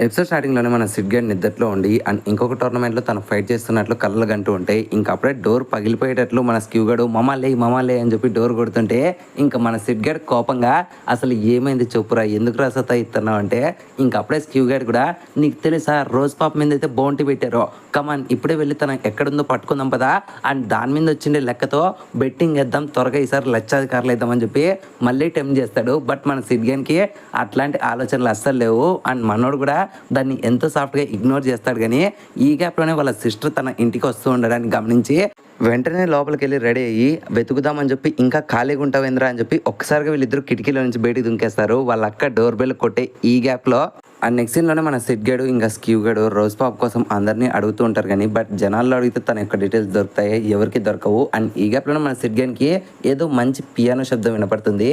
Episode స్టార్టింగ్లోనే మన Sid గేడ్ నిద్రలో ఉండి అండ్ ఇంకొక టోర్నమెంట్లో తను ఫైట్ చేస్తున్నట్లు కళ్ళలు గంటూ ఉంటే ఇంకా అప్పుడే డోర్ పగిలిపోయేటట్లు మన స్క్యూ గడు మమాలే అని చెప్పి డోర్ కొడుతుంటే ఇంకా మన సిడ్ గేడ్ కోపంగా అసలు ఏమైంది చెప్పురా ఎందుకు రాసతా ఇస్తున్నావు అంటే ఇంకా అప్పుడే స్క్యూ గేడ్ కూడా నీకు తెలుసా రోజ్ పాప్ మీద అయితే బౌంటీ పెట్టారో కమాన్ ఇప్పుడే వెళ్ళి తన ఎక్కడుందో పట్టుకుందాం పదా అండ్ దాని మీద వచ్చిండే లెక్కతో బెట్టింగ్ వేద్దాం త్వరగా ఈసారి లక్షాధికారులు వేద్దామని చెప్పి మళ్ళీ టెంప్ట్ చేస్తాడు. బట్ మన సిడ్ గేడ్కి అట్లాంటి ఆలోచనలు అస్సలు లేవు అండ్ మనోడు కూడా దాన్ని ఎంతో సాఫ్ట్గా ఇగ్నోర్ చేస్తాడు. కానీ ఈ గ్యాప్లోనే వాళ్ళ సిస్టర్ తన ఇంటికి వస్తూ ఉండడాన్ని గమనించి వెంటనే లోపలికి వెళ్ళి రెడీ అయ్యి వెతుకుదామని చెప్పి ఇంకా ఖాళీగా ఉంటావేంద్రా అని చెప్పి ఒక్కసారిగా వీళ్ళిద్దరు కిటికీలో నుంచి బయటికి దుంకేస్తారు. వాళ్ళ అక్క డోర్ బెల్ కొట్టే ఈ గ్యాప్లో ఆ నెక్స్ట్ సీన్లోనే మన సిడ్ గడు ఇంకా స్క్యూ గడు రోజ్ పాప్ కోసం అందరినీ అడుగుతూ ఉంటారు. కానీ బట్ జనాల్లో అడిగితే తన యొక్క డీటెయిల్స్ దొరుకుతాయి, ఎవరికి దొరకవు. అండ్ ఈ గ్యాప్లోనే మన సిడ్ గన్కి ఏదో మంచి పియానో శబ్దం వినపడుతుంది.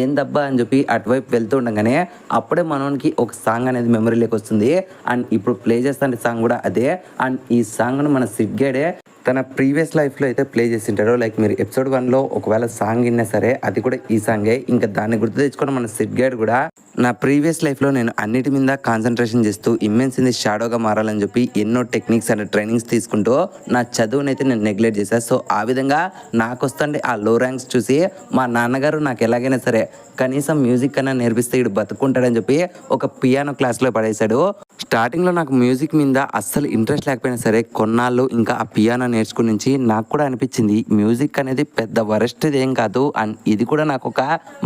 ఏందబ్బా అని చెప్పి అటువైపు వెళ్తూ ఉండగానే అప్పుడే మనోనికి ఒక సాంగ్ అనేది మెమరీలోకి వస్తుంది. అండ్ ఇప్పుడు ప్లే చేస్తాంటే సాంగ్ కూడా అదే. అండ్ ఈ సాంగ్ను మన సిడ్ గడే తన ప్రీవియస్ లైఫ్లో అయితే ప్లే చేసింటాడు. లైక్ మీరు ఎపిసోడ్ 1లో ఒకవేళ సాంగ్ విన్నా సరే అది కూడా ఈ సాంగే. ఇంకా దాన్ని గుర్తు తెచ్చుకోవడం మన సిడ్ గేడ్ కూడా నా ప్రీవియస్ లైఫ్లో నేను అన్నిటి మీద కాన్సన్ట్రేషన్ చేస్తూ ఇమ్మెన్స్ ఇన్ ది షాడోగా మారాలని చెప్పి ఎన్నో టెక్నిక్స్ అండ్ ట్రైనింగ్స్ తీసుకుంటూ నా చదువునైతే నేను నెగ్లెక్ట్ చేశాను. సో ఆ విధంగా నాకు వస్తుండే ఆ లో ర్యాంక్స్ చూసి మా నాన్నగారు నాకు ఎలాగైనా సరే కనీసం మ్యూజిక్ కన్నా నేర్పిస్తే ఇడు బతుకుంటాడని చెప్పి ఒక పియానో క్లాస్లో పడేశాడు. స్టార్టింగ్లో నాకు మ్యూజిక్ మీద అస్సలు ఇంట్రెస్ట్ లేకపోయినా సరే కొన్నాళ్ళు ఇంకా ఆ పియానో నేర్చుకుని నుంచి నాకు కూడా అనిపించింది మ్యూజిక్ అనేది పెద్ద వరస్ట్ది ఏం కాదు అండ్ ఇది కూడా నాకు ఒక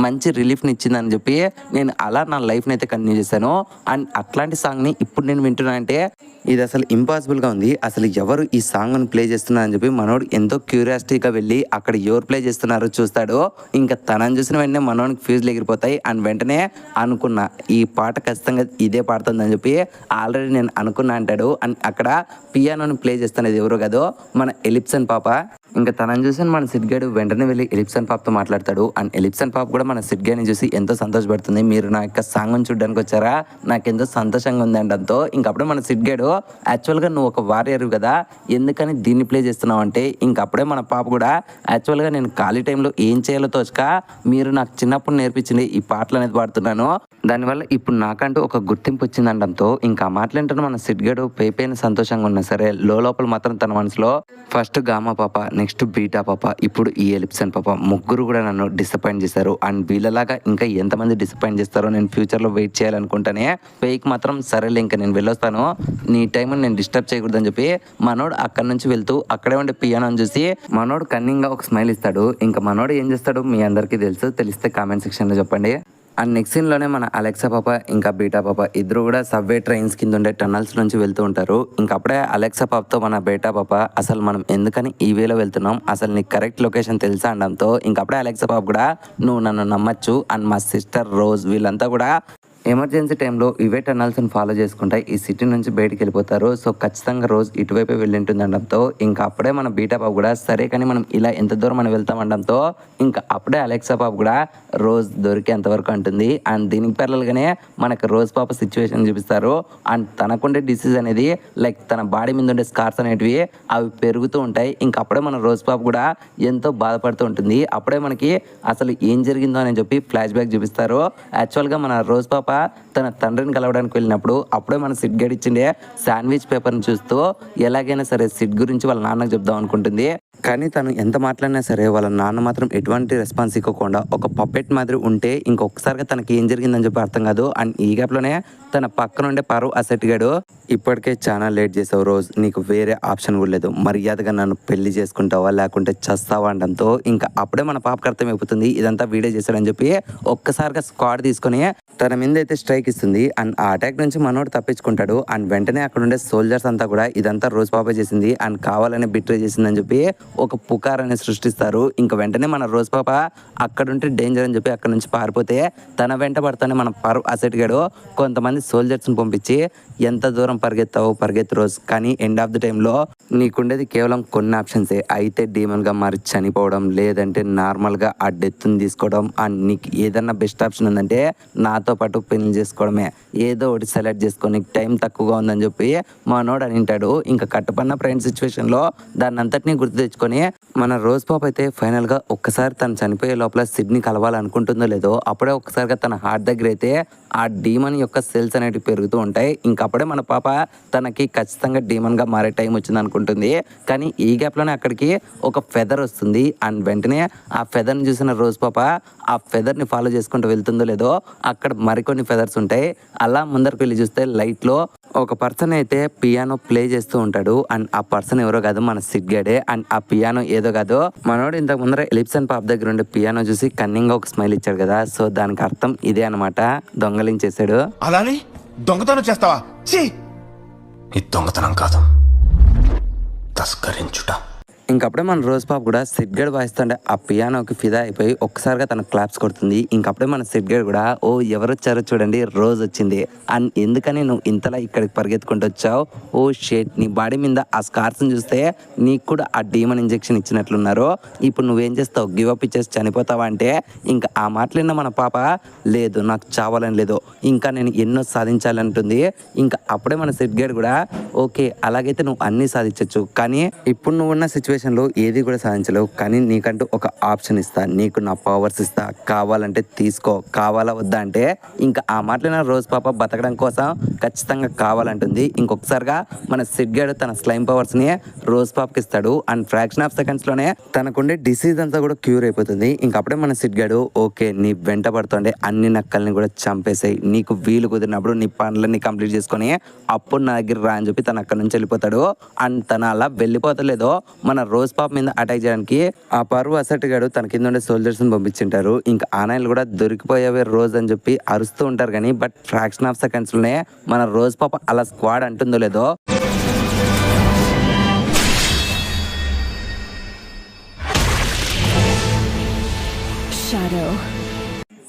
మంచి రిలీఫ్ని ఇచ్చిందని చెప్పి నేను అలా నా లైఫ్ని అయితే కంటిన్యూ చేశాను. అండ్ అట్లాంటి సాంగ్ని ఇప్పుడు నేను వింటున్నా అంటే ఇది అసలు ఇంపాసిబుల్గా ఉంది. అసలు ఎవరు ఈ సాంగ్ని ప్లే చేస్తున్నారని చెప్పి మనోడు ఎంతో క్యూరియాసిటీగా వెళ్ళి అక్కడ ఎవరు ప్లే చేస్తున్నారో చూస్తాడు. ఇంకా తనని చూసిన వెంటనే మనోడికి ఫ్యూజ్లు ఎగిరిపోతాయి. అండ్ వెంటనే అనుకున్నా ఈ పాట ఖచ్చితంగా ఇదే పాడుతుందని చెప్పి ఆల్రెడీ నేను అనుకున్నా అంటాడు. అండ్ అక్కడ పియానోని ప్లే చేస్తున్నది ఎవరో కాదో మన ఎలిప్సన్ పాప. ఇంకా తనని చూసి మన సిడ్ గేడ్ వెంటనే వెళ్ళి ఎలిప్సన్ పాప్తో మాట్లాడతాడు. అండ్ ఎలిప్సన్ పాప్ కూడా మన సిడ్ గేడ్ని చూసి ఎంతో సంతోషపడుతుంది. మీరు నా యొక్క సాంగ్ని చూడడానికి వచ్చారా, నాకు ఎంతో సంతోషంగా ఉంది అనడంతో ఇంకప్పుడే మన సిడ్ గేడ్ యాక్చువల్గా నువ్వు ఒక వారియర్ కదా ఎందుకని దీన్ని ప్లే చేస్తున్నావు అంటే ఇంకప్పుడే మన పాప కూడా యాక్చువల్గా నేను ఖాళీ టైంలో ఏం చేయాలో తోచక మీరు నాకు చిన్నప్పుడు నేర్పించింది ఈ పాటలు అనేది పాడుతున్నాను, దానివల్ల ఇప్పుడు నాకంటూ ఒక గుర్తింపు వచ్చింది అనడంతో ఇంకా మాటలేంటే మన సిడ్ గేడ్ పైన సంతోషంగా ఉన్నా సరే లోపల మాత్రం తన మనసులో ఫస్ట్ గామా పాప, నెక్స్ట్ బీటా పాప, ఇప్పుడు ఈ ఎలిప్సన్ పాప ముగ్గురు కూడా నన్ను డిసప్పాయింట్ చేశారు. అండ్ వీళ్ళలాగా ఇంకా ఎంతమంది డిసప్పాయింట్ చేస్తారో నేను ఫ్యూచర్లో వెయిట్ చేయాలనుకుంటానే. పైకి మాత్రం సరేలే ఇంకా నేను వెళ్ళొస్తాను, నీ టైంని నేను డిస్టర్బ్ చేయకూడదని చెప్పి మనోడు అక్కడ నుంచి వెళ్తూ అక్కడే ఉండే పియానోని చూసి మనోడు కన్నింగ్గా ఒక స్మైల్ ఇస్తాడు. ఇంకా మనోడు ఏం చేస్తాడు మీ అందరికీ తెలుసు, తెలిస్తే కామెంట్ సెక్షన్లో చెప్పండి. అండ్ నెక్స్ట్ సీన్లోనే మన అలెక్సా పాప ఇంకా బీటా పాప ఇద్దరు కూడా సబ్వే ట్రైన్స్ కింద ఉండే టనల్స్ నుంచి వెళ్తూ ఉంటారు. ఇంకా అప్పుడే అలెక్సా పాపతో మన బీటా పాప అసలు మనం ఎందుకని ఈ వేలో వెళ్తున్నాం, అసలు నీకు కరెక్ట్ లొకేషన్ తెలుసా అనడంతో ఇంకప్పుడే అలెక్సా పాప కూడా నువ్వు నన్ను నమ్మచ్చు అండ్ మా సిస్టర్ రోజ్ వీళ్ళంతా కూడా ఎమర్జెన్సీ టైంలో ఇవే టనల్స్ని ఫాలో చేసుకుంటే ఈ సిటీ నుంచి బయటికి వెళ్ళిపోతారు. సో ఖచ్చితంగా రోజు ఇటువైపే వెళ్ళింటుంది అనడంతో ఇంకా అప్పుడే మన బీటా పాప కూడా సరే కానీ మనం ఇలా ఎంత దూరం మనం వెళ్తాం అనడంతో ఇంకా అప్పుడే అలెక్సా పాప కూడా రోజ్ దొరికేంతవరకు అంటుంది. అండ్ దీనికి ప్యారల్గానే మనకు రోజ్ పాప సిచ్యువేషన్ చూపిస్తారు. అండ్ తనకుండే డిసీజ్ అనేది లైక్ తన బాడీ మీద ఉండే స్కార్స్ అనేటివి అవి పెరుగుతూ ఉంటాయి. ఇంకా అప్పుడే మన రోజ్ పాప కూడా ఎంతో బాధపడుతూ ఉంటుంది. అప్పుడే మనకి అసలు ఏం జరిగిందో అని చెప్పి ఫ్లాష్ బ్యాక్ చూపిస్తారు. యాక్చువల్గా మన రోజ్ పాప తన తండ్రిని కలవడానికి వెళ్ళినప్పుడు అప్పుడే మన సిడ్ గేడ్ ఇచ్చిండే శాండ్విచ్ పేపర్ని చూస్తూ ఎలాగైనా సరే సిడ్ గురించి వాళ్ళ నాన్నకు చెప్దాం అనుకుంటుంది. కానీ తను ఎంత మాట్లాడినా సరే వాళ్ళ నాన్న మాత్రం ఎటువంటి రెస్పాన్స్ ఇవ్వకుండా ఒక పప్పెట్ మాదిరి ఉంటే ఇంకొకసారిగా తనకి ఏం జరిగిందని చెప్పి అర్థం కాదు. అండ్ ఈ గ్యాప్లోనే తన పక్కన ఉండే పరు అసెట్ గాడు ఇప్పటికే చాలా లేట్ చేసావు రోజ్, నీకు వేరే ఆప్షన్ కూడా లేదు, మర్యాదగా నన్ను పెళ్లి చేసుకుంటావా లేకుంటే చస్తావా అనడంతో ఇంకా అప్పుడే మన పాపకు అర్థమైపోతుంది ఇదంతా వీడియో చేశాడని చెప్పి ఒక్కసారిగా స్క్వాడ్ తీసుకొని తన మీద అయితే స్ట్రైక్ ఇస్తుంది. అండ్ ఆ అటాక్ నుంచి మనోడు తప్పించుకుంటాడు. అండ్ వెంటనే అక్కడ ఉండే సోల్జర్స్ అంతా కూడా ఇదంతా రోజ్ పాప చేసింది అండ్ కావాలనే బిట్రే చేసిందని చెప్పి ఒక పుకార్ అనేది సృష్టిస్తారు. ఇంకా వెంటనే మన రోజ్ పాప అక్కడ ఉంటే డేంజర్ అని చెప్పి అక్కడ నుంచి పారిపోతే తన వెంట పడుతూనే మన పరు అసెట్ గాడు కొంతమంది సోల్జర్స్ని పంపించి ఎంత దూరం పరిగెత్తావు పరిగెత్తు రోజ్, కానీ ఎండ్ ఆఫ్ ది టైంలో నీకుండేది కేవలం కొన్ని ఆప్షన్సే, అయితే డీమన్గా మారి చనిపోవడం లేదంటే నార్మల్గా ఆ డెత్ని తీసుకోవడం అండ్ నీకు ఏదన్నా బెస్ట్ ఆప్షన్ ఉందంటే నాతో పాటు పెళ్లి చేసుకోవడమే, ఏదో ఒకటి సెలెక్ట్ చేసుకో నీకు టైం తక్కువగా ఉందని చెప్పి మనోడు అని అంటాడు. ఇంకా కట్టపన్న ఫ్రెండ్ సిచ్యువేషన్లో దాన్ని అంతటినీ గుర్తు తెచ్చుకొని చేసుకొని మన రోజ్ పాప్ అయితే ఫైనల్ గా ఒక్కసారి తను చనిపోయే లోపల సిడ్ని కలవాలనుకుంటుందో లేదో అప్పుడే ఒక్కసారిగా తన హార్ట్ దగ్గర అయితే ఆ డీమన్ యొక్క సెల్స్ అనేటివి పెరుగుతూ ఉంటాయి. ఇంకప్పుడే మన పాప తనకి ఖచ్చితంగా డీమన్ గా మారే టైం వచ్చింది అనుకుంటుంది. కానీ ఈ గ్యాప్ లోనే అక్కడికి ఒక ఫెదర్ వస్తుంది. అండ్ వెంటనే ఆ ఫెదర్ ని చూసిన రోజ్ పాప ఆ ఫెదర్ ని ఫాలో చేసుకుంటూ వెళ్తుందో లేదో అక్కడ మరికొన్ని ఫెదర్స్ ఉంటాయి. అలా ముందరికి వెళ్ళి చూస్తే లైట్ లో ఒక పర్సన్ అయితే పియానో ప్లే చేస్తూ ఉంటాడు. అండ్ ఆ పర్సన్ ఎవరో కాదు, మన సిడ్ గడే. అండ్ ఆ పియానో ఏదో కాదు, మనోడు ఇంతకు ముందర ఎలిప్సన్ పాప్ దగ్గర ఉండే పియానో చూసి కన్నింగ్ గా ఒక స్మైల్ ఇచ్చాడు కదా, సో దానికి అర్థం ఇదే అనమాట, దొంగలించేసాడు. అలానే దొంగతనం చేస్తావా? ఈ దొంగతనం కాదు, తస్కరించుట. ఇంకప్పుడే మన రోజ్ పాప్ కూడా సిడ్ గడ్ వాయిస్తుంటే ఆ పియానోకి ఫిదా అయిపోయి ఒక్కసారిగా తన క్లాప్స్ కొడుతుంది. ఇంకప్పుడే మన సిడ్ గడ్ కూడా ఓ ఎవరు వచ్చారో చూడండి, రోజ్ వచ్చింది. అండ్ ఎందుకని నువ్వు ఇంతలా ఇక్కడికి పరిగెత్తుకుంటూ వచ్చావు? ఓ షేట్, నీ బాడీ మీద ఆ స్కార్స్ని చూస్తే నీకు కూడా ఆ డీమన్ ఇంజెక్షన్ ఇచ్చినట్లున్నారు. ఇప్పుడు నువ్వేం చేస్తావు? గివ్ అప్ ఇచ్చేసి చనిపోతావా అంటే ఇంకా ఆ మాటలున్న మన పాప లేదు నాకు చావాలని లేదు, ఇంకా నేను ఎన్నో సాధించాలంటుంది. ఇంకా అప్పుడే మన సిడ్ గడ్ కూడా ఓకే అలాగైతే నువ్వు అన్నీ సాధించవచ్చు, కానీ ఇప్పుడు నువ్వు ఉన్న సిచ్యువేషన్లో ఏది కూడా సాధించలేవు, కానీ నీకంటూ ఒక ఆప్షన్ ఇస్తా, నీకు నా పవర్స్ ఇస్తా, కావాలంటే తీసుకో, కావాలా వద్దా అంటే ఇంకా ఆ మాటలైన రోజ్ పాప బతకడం కోసం ఖచ్చితంగా కావాలంటుంది. ఇంకొకసారిగా మన సిడ్ గడ్ తన స్లైమ్ పవర్స్ ని రోజ్ పాప్కి ఇస్తాడు. అండ్ ఫ్రాక్షన్ ఆఫ్ సెకండ్స్ లోనే తనకుండే డిసీజ్ అంతా కూడా క్యూర్ అయిపోతుంది. ఇంకప్పుడే మన సిడ్ గడ్ ఓకే నీ వెంట పడుతుండే అన్ని నక్కల్ని కూడా చంపేసాయి, నీకు వీలు కుదిరినప్పుడు నీ పనులన్నీ కంప్లీట్ చేసుకొని అప్పుడు నా దగ్గర రా అని చెప్పి తను అక్కడ నుంచి వెళ్ళిపోతాడు. అండ్ తన అలా వెళ్ళిపోతలేదో మన రోజ్ పాప్ మీద అటాక్ చేయడానికి ఆ పరువు అసట్ గాడు తన కింద ఉండే సోల్జర్స్ ని పంపించింటారు. ఇంకా ఆనాయిలు కూడా దొరికిపోయేవే రోజ్ అని చెప్పి అరుస్తూ ఉంటారు. కానీ బట్ ఫ్రాక్షన్ ఆఫ్ సెకండ్స్ లోనే మన రోజ్ పాప అలా స్క్వాడ్ అంటుందో లేదో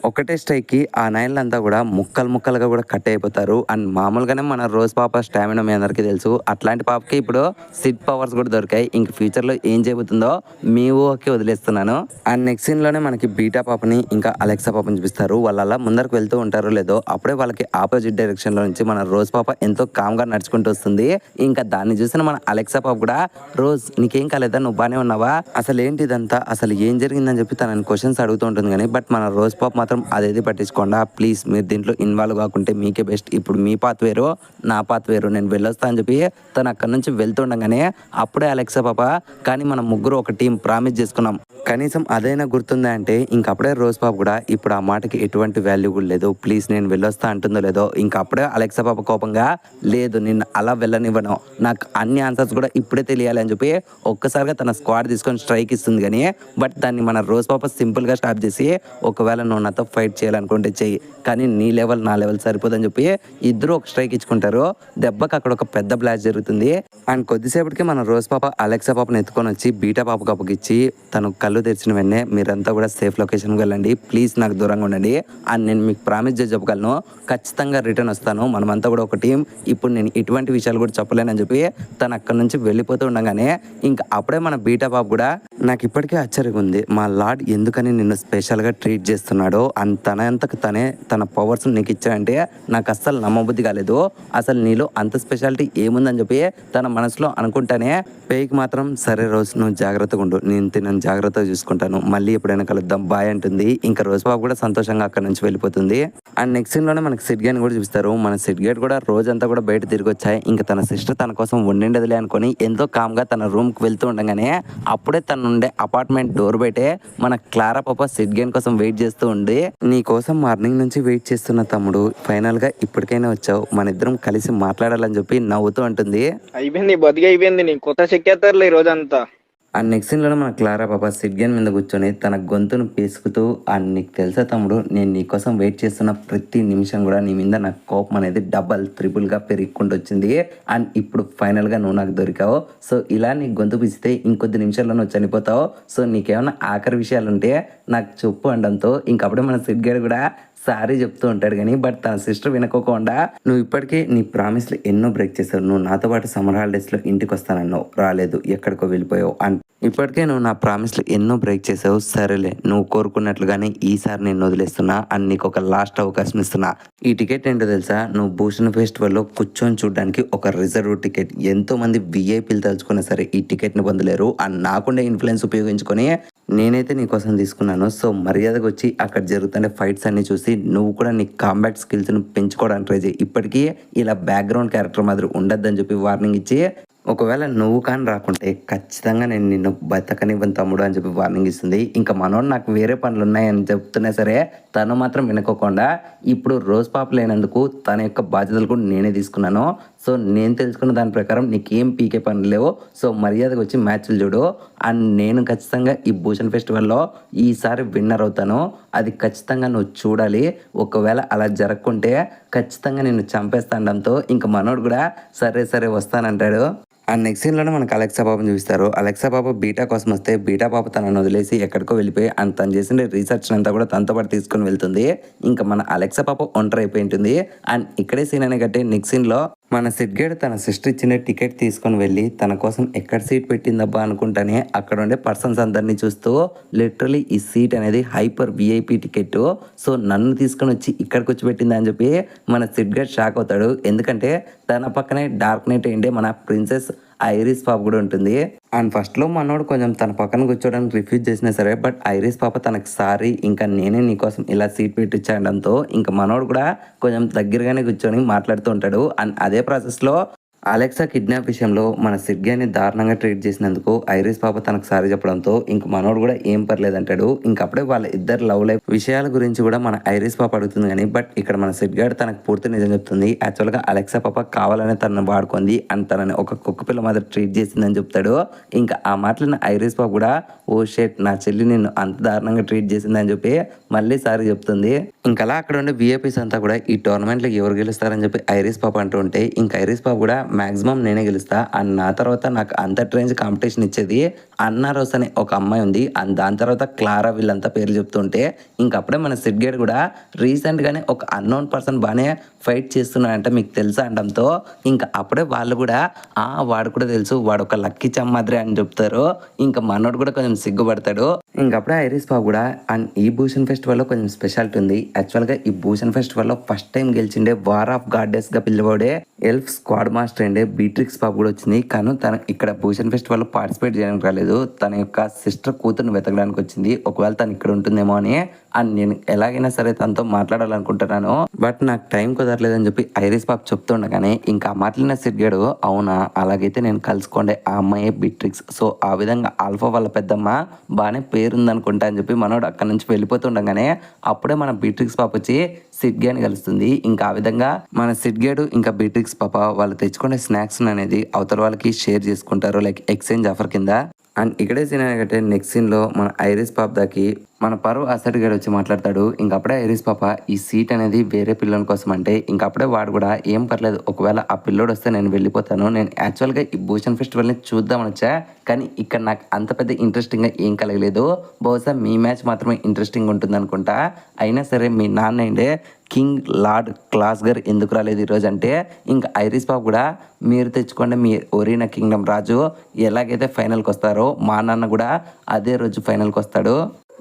ఒకటే స్ట్రైక్కి ఆ నైన్లంతా కూడా ముక్కలు ముక్కలుగా కూడా కట్ అయిపోతారు. అండ్ మామూలుగానే మన రోజ్ పాప స్టామినా మీ అందరికీ తెలుసు, అట్లాంటి పాపకి ఇప్పుడు సిడ్ పవర్స్ కూడా దొరికాయి. ఇంక ఫ్యూచర్లో ఏం చేయబోతుందో మీ ఊహకి వదిలేస్తున్నాను. అండ్ నెక్స్ట్ సీన్లోనే మనకి బీటా పాపని ఇంకా అలెక్సా పాపని చూపిస్తారు. వాళ్ళు అలా ముందరకు వెళ్తూ ఉంటారో లేదో అప్పుడే వాళ్ళకి ఆపోజిట్ డైరెక్షన్లో నుంచి మన రోజ్ పాప ఎంతో కామ్గా నడుచుకుంటూ వస్తుంది. ఇంకా దాన్ని చూసిన మన అలెక్సా పాప కూడా రోజ్ నీకేం కాలేదా, నువ్వు బాగానే ఉన్నావా, అసలు ఏంటి ఇదంతా, అసలు ఏం జరిగిందని చెప్పి తనని క్వశ్చన్స్ అడుగుతూ ఉంటుంది. కానీ బట్ మన రోజ్ పాప మాత్రం అదేది పట్టించుకోండా, ప్లీజ్ మీరు దీంట్లో ఇన్వాల్వ్ కాకుంటే మీకే బెస్ట్, ఇప్పుడు మీ పాత్ వేరు నా పాత్ వేరు, నేను వెళ్ళొస్తా అని చెప్పి తను అక్కడ నుంచి వెళ్తుండగానే అప్పుడే అలెక్సా పాప కానీ మనం ముగ్గురు ఒక టీం ప్రామిస్ చేసుకున్నాం, కనీసం అదైనా గుర్తుందా అంటే ఇంకప్పుడే రోజ్ పాప కూడా ఇప్పుడు ఆ మాటకి ఎటువంటి వాల్యూ కూడా లేదు, ప్లీజ్ నేను వెళ్ళొస్తా అంటుందో లేదో ఇంకా అప్పుడే అలెక్సా పాప కోపంగా లేదు నిన్ను అలా వెళ్ళనివ్వను, నాకు అన్ని ఆన్సర్స్ కూడా ఇప్పుడే తెలియాలి అని చెప్పి ఒక్కసారిగా తన స్క్వాడ్ తీసుకొని స్ట్రైక్ ఇస్తుంది. కానీ బట్ దాన్ని మన రోజ్ పాప సింపుల్గా స్టాప్ చేసి ఒకవేళ నువ్వు నాతో ఫైట్ చేయాలనుకుంటే చెయ్యి, కానీ నీ లెవెల్ నా లెవెల్ సరిపోదని చెప్పి ఇద్దరు ఒక స్ట్రైక్ ఇచ్చుకుంటారు. దెబ్బకి అక్కడ ఒక పెద్ద బ్లాస్ట్ జరుగుతుంది. అండ్ కొద్దిసేపటికి మన రోజ్ పాప అలెక్సా పాపను ఎత్తుకొని వచ్చి బీటా పాపకు అప్పగిచ్చి తను కళ్ళు తెరిచిన వెంటనే మీరంతా కూడా సేఫ్ లొకేషన్కి వెళ్ళండి, ప్లీజ్ నాకు దూరంగా ఉండండి అండ్ నేను మీకు ప్రామిస్ చేసి చెప్పగలను ఖచ్చితంగా రిటర్న్ వస్తాను, మనమంతా కూడా ఒక టీం, ఇప్పుడు నేను ఇటువంటి విషయాలు కూడా చెప్పలేనని చెప్పి తను అక్కడ నుంచి వెళ్ళిపోతూ ఉండగానే ఇంకా అప్పుడే మన బీటా పాప కూడా నాకు ఇప్పటికే ఆశ్చర్యంగా ఉంది, మా లార్డ్ ఎందుకని నిన్ను స్పెషల్గా ట్రీట్ చేస్తున్నాడో అండ్ తన అంతకు తనే తన పవర్స్ నీకు ఇచ్చాడంటే నాకు అస్సలు నమ్మబుద్ధి కాలేదు, అసలు నీలో అంత స్పెషాలిటీ ఏముందని చెప్పి తన మనసులో అనుకుంటానే పేయికి మాత్రం సరే రోజ్ నువ్వు జాగ్రత్తగా ఉండు, నేను జాగ్రత్తగా చూసుకుంటాను, మళ్ళీ ఎప్పుడైనా కలుద్దాం బాయ్ అంటుంది. ఇంకా రోజ్ బాబు కూడా సంతోషంగా అక్కడ నుంచి వెళ్ళిపోతుంది. అండ్ నెక్స్ట్ సీన్ లోనే మనకి సిడ్ గేట్ కూడా చూపిస్తారు. మన సిడ్ గేట్ కూడా రోజంతా కూడా బయట తిరిగి వచ్చాయి. ఇంకా తన సిస్టర్ తన కోసం వండిండదులే అనుకొని ఎంతో కామ్ గా తన రూమ్ కి వెళ్తూ ఉండగానే అప్పుడే తను ఉండే అపార్ట్మెంట్ డోర్ బయటే మన క్లారా పాప సిడ్ గేట్ కోసం వెయిట్ చేస్తూ ఉంది. నీ కోసం మార్నింగ్ నుంచి వెయిట్ చేస్తున్న తమ్ముడు, ఫైనల్ గా ఇప్పటికైనా వచ్చావు, మన ఇద్దరం కలిసి మాట్లాడాలని చెప్పి నవ్వుతూ ఉంటుంది. అయిపోయింది బతికి అయిపోయింది, నీ కొత్త చెక్కేస్తారులే ఈ రోజంతా. అండ్ నెక్స్ట్ సీన్లో మన క్లారా పాప సిడ్ గేట్ మీద కూర్చొని తన గొంతును పీసుకుతూ అండ్ నీకు తెలుసా తమ్ముడు నేను నీకోసం వెయిట్ చేస్తున్న ప్రతి నిమిషం కూడా నీ మీద నాకు కోపం అనేది డబల్ త్రిపుల్గా పెరుగుకుంటూ వచ్చింది అండ్ ఇప్పుడు ఫైనల్గా నువ్వు నాకు దొరికావు, సో ఇలా నీ గొంతు పీసితే ఇంకొద్ది నిమిషాల్లో నువ్వు చనిపోతావు, సో నీకేమైనా ఆఖరి విషయాలు ఉంటే నాకు చెప్పు అనడంతో ఇంకప్పుడే మన సిడ్ గేట్ కూడా సారీ చెప్తూ ఉంటాడు కానీ బట్ తన సిస్టర్ వినుకోకుండా నువ్వు ఇప్పటికే నీ ప్రామిస్లు ఎన్నో బ్రేక్ చేసావు, నువ్వు నాతో పాటు సమ్మర్ హాలిడేస్లో ఇంటికి వస్తానన్నావు, రాలేదు, ఎక్కడికో వెళ్ళిపోయావు అండ్ ఇప్పటికే నువ్వు నా ప్రామిస్లు ఎన్నో బ్రేక్ చేసావు, సరేలే నువ్వు కోరుకున్నట్లుగానే ఈసారి నేను వదిలేస్తున్నా అండ్ నీకు ఒక లాస్ట్ అవకాశం ఇస్తున్నా. ఈ టికెట్ ఏంటో తెలుసా, నువ్వు భూషణ్ ఫెస్టివల్లో కూర్చొని చూడడానికి ఒక రిజర్వ్ టికెట్. ఎంతో మంది విఐపీలు తలుచుకున్నా సరే ఈ టికెట్ని పొందలేరు అండ్ నాకుండే ఇన్ఫ్లుయెన్స్ ఉపయోగించుకొని నేనైతే నీకోసం తీసుకున్నాను. సో మర్యాదగా వచ్చి అక్కడ జరుగుతుండే ఫైట్స్ అన్ని చూసి నువ్వు కూడా నీ కాంబాట్ స్కిల్స్ను పెంచుకోవడానికి ట్రై చేయి. ఇప్పటికీ ఇలా బ్యాక్గ్రౌండ్ క్యారెక్టర్ మాదిరి ఉండద్దని చెప్పి వార్నింగ్ ఇచ్చి, ఒకవేళ నువ్వు కానీ రాకుంటే ఖచ్చితంగా నేను నిన్ను బతకనివ్వను తమ్ముడు అని చెప్పి వార్నింగ్ ఇస్తుంది. ఇంకా మనోడు నాకు వేరే పనులు ఉన్నాయని చెప్తున్నా సరే తను మాత్రం వినుకోకుండా ఇప్పుడు రోజ్ పాప లేనందుకు తన యొక్క బాధ్యతలు కూడా నేనే తీసుకున్నాను. సో నేను తెలుసుకున్న దాని ప్రకారం నీకేం పీకే పనులు లేవు, సో మర్యాదగా వచ్చి మ్యాచ్లు చూడు అండ్ నేను ఖచ్చితంగా ఈ భూషణ్ ఫెస్టివల్లో ఈసారి విన్నర్ అవుతాను, అది ఖచ్చితంగా నువ్వు చూడాలి. ఒకవేళ అలా జరగకుంటే ఖచ్చితంగా నేను చంపేస్తాడంతో ఇంకా మనోడు కూడా సరే సరే వస్తానంటాడు. అండ్ నెక్స్ట్ సీన్లోనే మనకు అలెక్సా పాపను చూపిస్తారు. అలెక్సా పాప బీటా కోసం వస్తే బీటా పాప తనను వదిలేసి ఎక్కడికో వెళ్ళిపోయి అండ్ తను చేసిన రీసెర్చ్ అంతా కూడా తనతో పాటు తీసుకొని వెళ్తుంది. ఇంకా మన అలెక్సా పాప ఒంటరి అయిపోయి ఉంటుంది. అండ్ ఇక్కడే సీన్ అనే కట్టే నెక్స్ట్ సీన్లో మన సిడ్గేడ్ తన సిస్టర్ ఇచ్చిన టికెట్ తీసుకొని వెళ్ళి తన కోసం ఎక్కడ సీట్ పెట్టిందబ్బా అనుకుంటానే అక్కడ ఉండే పర్సన్స్ అందరినీ చూస్తూ లిటరలీ ఈ సీట్ అనేది హైపర్ విఐపి టికెట్, సో నన్ను తీసుకొని వచ్చి ఇక్కడికి వచ్చి పెట్టిందా అని చెప్పి మన సిడ్గేడ్ షాక్ అవుతాడు. ఎందుకంటే తన పక్కనే డార్క్ నైట్ ఏంటి మన ప్రిన్సెస్ ఐరిస్ పాప కూడా ఉంటుంది. అండ్ ఫస్ట్లో మనోడు కొంచెం తన పక్కన కూర్చోడానికి రిఫ్యూజ్ చేసినా సరే బట్ ఐరిస్ పాప తనకు సారీ ఇంకా నేనే నీకోసం ఇలా సీట్ పెట్టించడంతో ఇంకా మనోడు కూడా కొంచెం దగ్గరగానే కూర్చొని మాట్లాడుతూ ఉంటాడు. అండ్ అదే ప్రాసెస్లో అలెక్సా కిడ్నాప్ విషయంలో మన సిడ్గాని దారుణంగా ట్రీట్ చేసినందుకు ఐరిస్ పాప తనకు సారీ చెప్పడంతో ఇంక మనోడు కూడా ఏం పర్లేదంటాడు. ఇంకప్పుడే వాళ్ళ ఇద్దరు లవ్ లైఫ్ విషయాల గురించి కూడా మన ఐరిస్ పాప అడుగుతుంది కానీ బట్ ఇక్కడ మన సిడ్గాడు తనకు పూర్తి నిజం చెప్తుంది. యాక్చువల్గా అలెక్సా పాప కావాలనే తనను వాడుకుంది అండ్ తనని ఒక కుక్క పిల్ల మాదిరి ట్రీట్ చేసిందని చెప్తాడు. ఇంకా ఆ మాటలను ఐరిస్ పాప కూడా ఓ షేట్ నా చెల్లి నిన్ను అంత దారుణంగా ట్రీట్ చేసిందని చెప్పి మళ్ళీ సారీ చెప్తుంది. ఇంకా అలా అక్కడ ఉండే విఐపీస్ అంతా కూడా ఈ టోర్నమెంట్లో ఎవరు గెలుస్తారని చెప్పి ఐరిస్ పాప అంటూ ఉంటే ఇంకా ఐరిస్ పాప కూడా మాక్సిమం నేనే గెలుస్తా అండ్ నా తర్వాత నాకు అంత రేంజ్ కాంపిటీషన్ ఇచ్చేది అన్నా రోస్ అనే ఒక అమ్మాయి ఉంది అండ్ దాని తర్వాత క్లారా వీళ్ళంతా పేర్లు చెప్తుంటే ఇంకప్పుడే మన సిడ్గేడ్ కూడా రీసెంట్గానే ఒక అన్నోన్ పర్సన్ బాగానే ఫైట్ చేస్తున్నాడంటే మీకు తెలుసా అనడంతో ఇంకా అప్పుడే వాళ్ళు కూడా వాడు కూడా తెలుసు వాడు ఒక లక్కీ చమ్మాద్రే అని చెప్తారు. ఇంకా మనోడు కూడా కొంచెం సిగ్గుపడతాడు. ఇంకప్పుడే ఐరిస్ పాప కూడా అండ్ ఈ భూషణ్ ఫెస్టివల్లో కొంచెం స్పెషాలిటీ ఉంది. యాక్చువల్గా ఈ భూషణ్ ఫెస్టివల్లో ఫస్ట్ టైం గెలిచిండే వార్ ఆఫ్ గాడ్డెస్గా పిలువబడే ఎల్ఫ్ స్క్వాడ్ మాస్టర్ అండే బీట్రిక్స్ పాప కూడా వచ్చింది. కానీ తను ఇక్కడ భూషణ్ ఫెస్టివల్లో పార్టిసిపేట్ చేయడానికి రాలేదు, తన యొక్క సిస్టర్ కూతురుని వెతకడానికి వచ్చింది. ఒకవేళ తను ఇక్కడ ఉంటుందేమో అని అండ్ నేను ఎలాగైనా సరే తనతో మాట్లాడాలనుకుంటున్నాను బట్ నాకు టైం కుదరలేదని చెప్పి ఐరిస్ పాప చెప్తుండగానే ఇంకా మాట్లాడిన సిడ్గాడు అవునా అలాగైతే నేను కలుసుకోండి ఆ అమ్మాయి బీట్రిక్స్, సో ఆ విధంగా ఆల్ఫా వాళ్ళ పెద్దమ్మ బాగానే పేరుందనుకుంటా అని చెప్పి మనోడు అక్కడ నుంచి వెళ్ళిపోతుండగానే అప్పుడే మన బీట్రిక్స్ పాప వచ్చి సిడ్గాని కలుస్తుంది. ఇంకా ఆ విధంగా మన సిడ్గాడు ఇంకా బీట్రిక్స్ పాప వాళ్ళు తెచ్చుకునే స్నాక్స్ అనేది అవతల వాళ్ళకి షేర్ చేసుకుంటారు లైక్ ఎక్స్చేంజ్ ఆఫర్ కింద. అండ్ ఇక్కడే సీన్ అంటే నెక్స్ట్ సీన్లో మన ఐరిస్ పాప దాకి మన పరువు అసెట్ గడు వచ్చి మాట్లాడతాడు. ఇంకప్పుడే ఐరిస్ పాప ఈ సీట్ అనేది వేరే పిల్లల కోసం అంటే ఇంకప్పుడే వాడు కూడా ఏం పర్లేదు ఒకవేళ ఆ పిల్లోడు వస్తే నేను వెళ్ళిపోతాను, నేను యాక్చువల్గా ఈ భూషణ్ ఫెస్టివల్ని చూద్దామని వచ్చా కానీ ఇక్కడ నాకు అంత పెద్ద ఇంట్రెస్టింగ్గా ఏం కలగలేదు, బహుశా మీ మ్యాచ్ మాత్రమే ఇంట్రెస్టింగ్ ఉంటుంది అనుకుంటా, అయినా సరే మీ నాన్న ఏంటే కింగ్ లార్డ్ క్లాస్ గారు ఎందుకు రాలేదు ఈరోజు అంటే ఇంకా ఐరిస్ పాప కూడా మీరు తెచ్చుకోండి మీ ఒరీనా కింగ్డమ్ రాజు ఎలాగైతే ఫైనల్కి వస్తారో మా నాన్న కూడా అదే రోజు ఫైనల్కి వస్తాడు,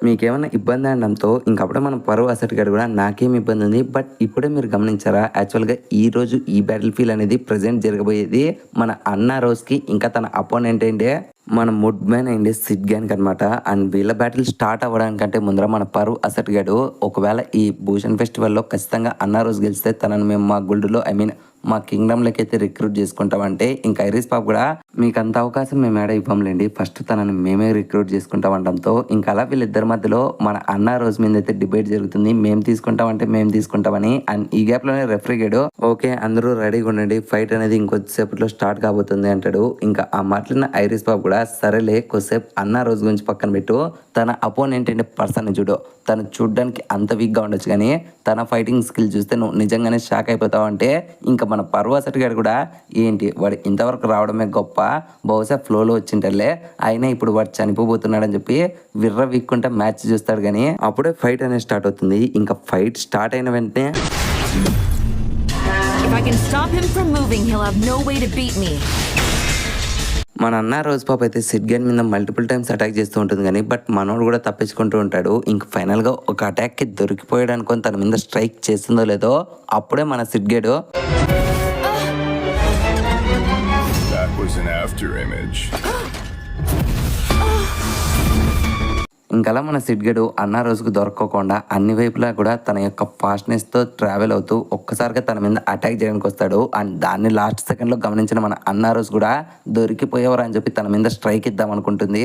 మీకేమైనా ఇబ్బంది అనడంతో ఇంకప్పుడే మన పరువు అసెట్ గారు కూడా నాకేం ఇబ్బంది ఉంది బట్ ఇప్పుడే మీరు గమనించారా యాక్చువల్గా ఈ రోజు ఈ బ్యాటిల్ ఫీల్డ్ అనేది ప్రజెంట్ జరగబోయేది మన అన్నా రోజ్కి ఇంకా తన అపోనెంట్ ఏంటే మన ముడ్ మ్యాన్ అయింది సిడ్గానికి అనమాట. అండ్ వీళ్ళ బ్యాటిల్ స్టార్ట్ అవ్వడానికంటే ముందర మన పరువు అసెట్ గాడు ఒకవేళ ఈ భూషణ్ ఫెస్టివల్లో ఖచ్చితంగా అన్నా రోజు గెలిస్తే తనను మేము మా గుల్డ్లో మా కింగ్డమ్లోకి అయితే రిక్రూట్ చేసుకుంటామంటే ఇంకా ఐరిస్ పాప కూడా మీకు అంత అవకాశం మేము ఏడా ఇవ్వంలేండి, ఫస్ట్ తనని మేమే రిక్రూట్ చేసుకుంటాం అనడంతో ఇంకా అలా వీళ్ళిద్దరి మధ్యలో మన అన్నా రోజు మీద అయితే డిబేట్ జరుగుతుంది, మేము తీసుకుంటామంటే మేము తీసుకుంటామని. అండ్ ఈ గ్యాప్లోనే రెఫరీ గేడు ఓకే అందరూ రెడీగా ఉండండి ఫైట్ అనేది ఇంకొద్దిసేపట్లో స్టార్ట్ కాబోతుంది అంటాడు. ఇంకా ఆ మాటలిన ఐరిస్ పాప కూడా సరేలే కొద్దిసేపు అన్నా రోజు గురించి పక్కన పెట్టు, తన అపోనెంట్ అంటే పర్సన్ చూడు తను చూడ్డానికి అంత వీక్గా ఉండొచ్చు కానీ తన ఫైటింగ్ స్కిల్ చూస్తే నువ్వు నిజంగానే షాక్ అయిపోతావు అంటే ఇంకా మన పర్వసెట్ గారు కూడా ఏంటి వాడు ఇంతవరకు రావడమే గొప్ప బహుశా ఫ్లోలో వచ్చింటలే అయినా ఇప్పుడు వాడు చనిపోబోతున్నాడని చెప్పి విర్ర వీక్కుంటే మ్యాచ్ చూస్తాడు. కానీ అప్పుడే ఫైట్ అనేది స్టార్ట్ అవుతుంది. ఇంకా ఫైట్ స్టార్ట్ అయిన వెంటనే If I can stop him from moving, he'll have no way to beat me. మన అన్న రోజు పాప అయితే సిడ్ గన్ మీద మల్టిపుల్ టైమ్స్ అటాక్ చేస్తూ ఉంటుంది. కానీ బట్ మనోడు కూడా తప్పించుకుంటూ ఉంటాడు. ఇంక ఫైనల్గా ఒక అటాక్కి దొరికిపోయాడు అనుకొని తన మీద స్ట్రైక్ చేస్తుందో లేదో అప్పుడే మన సిడ్ గడు That was an after image. ఇంకలా మన సిడ్ గడు అన్న రోజుకు దొరకకుండా అన్ని వైపులా కూడా తన యొక్క ఫాస్ట్నెస్తో ట్రావెల్ అవుతూ ఒక్కసారిగా తన మీద అటాక్ చేయడానికి వస్తాడు. అండ్ దాన్ని లాస్ట్ సెకండ్లో గమనించిన మన అన్న రోజు కూడా దొరికిపోయేవారు అని చెప్పి తన మీద స్ట్రైక్ ఇద్దాం అనుకుంటుంది.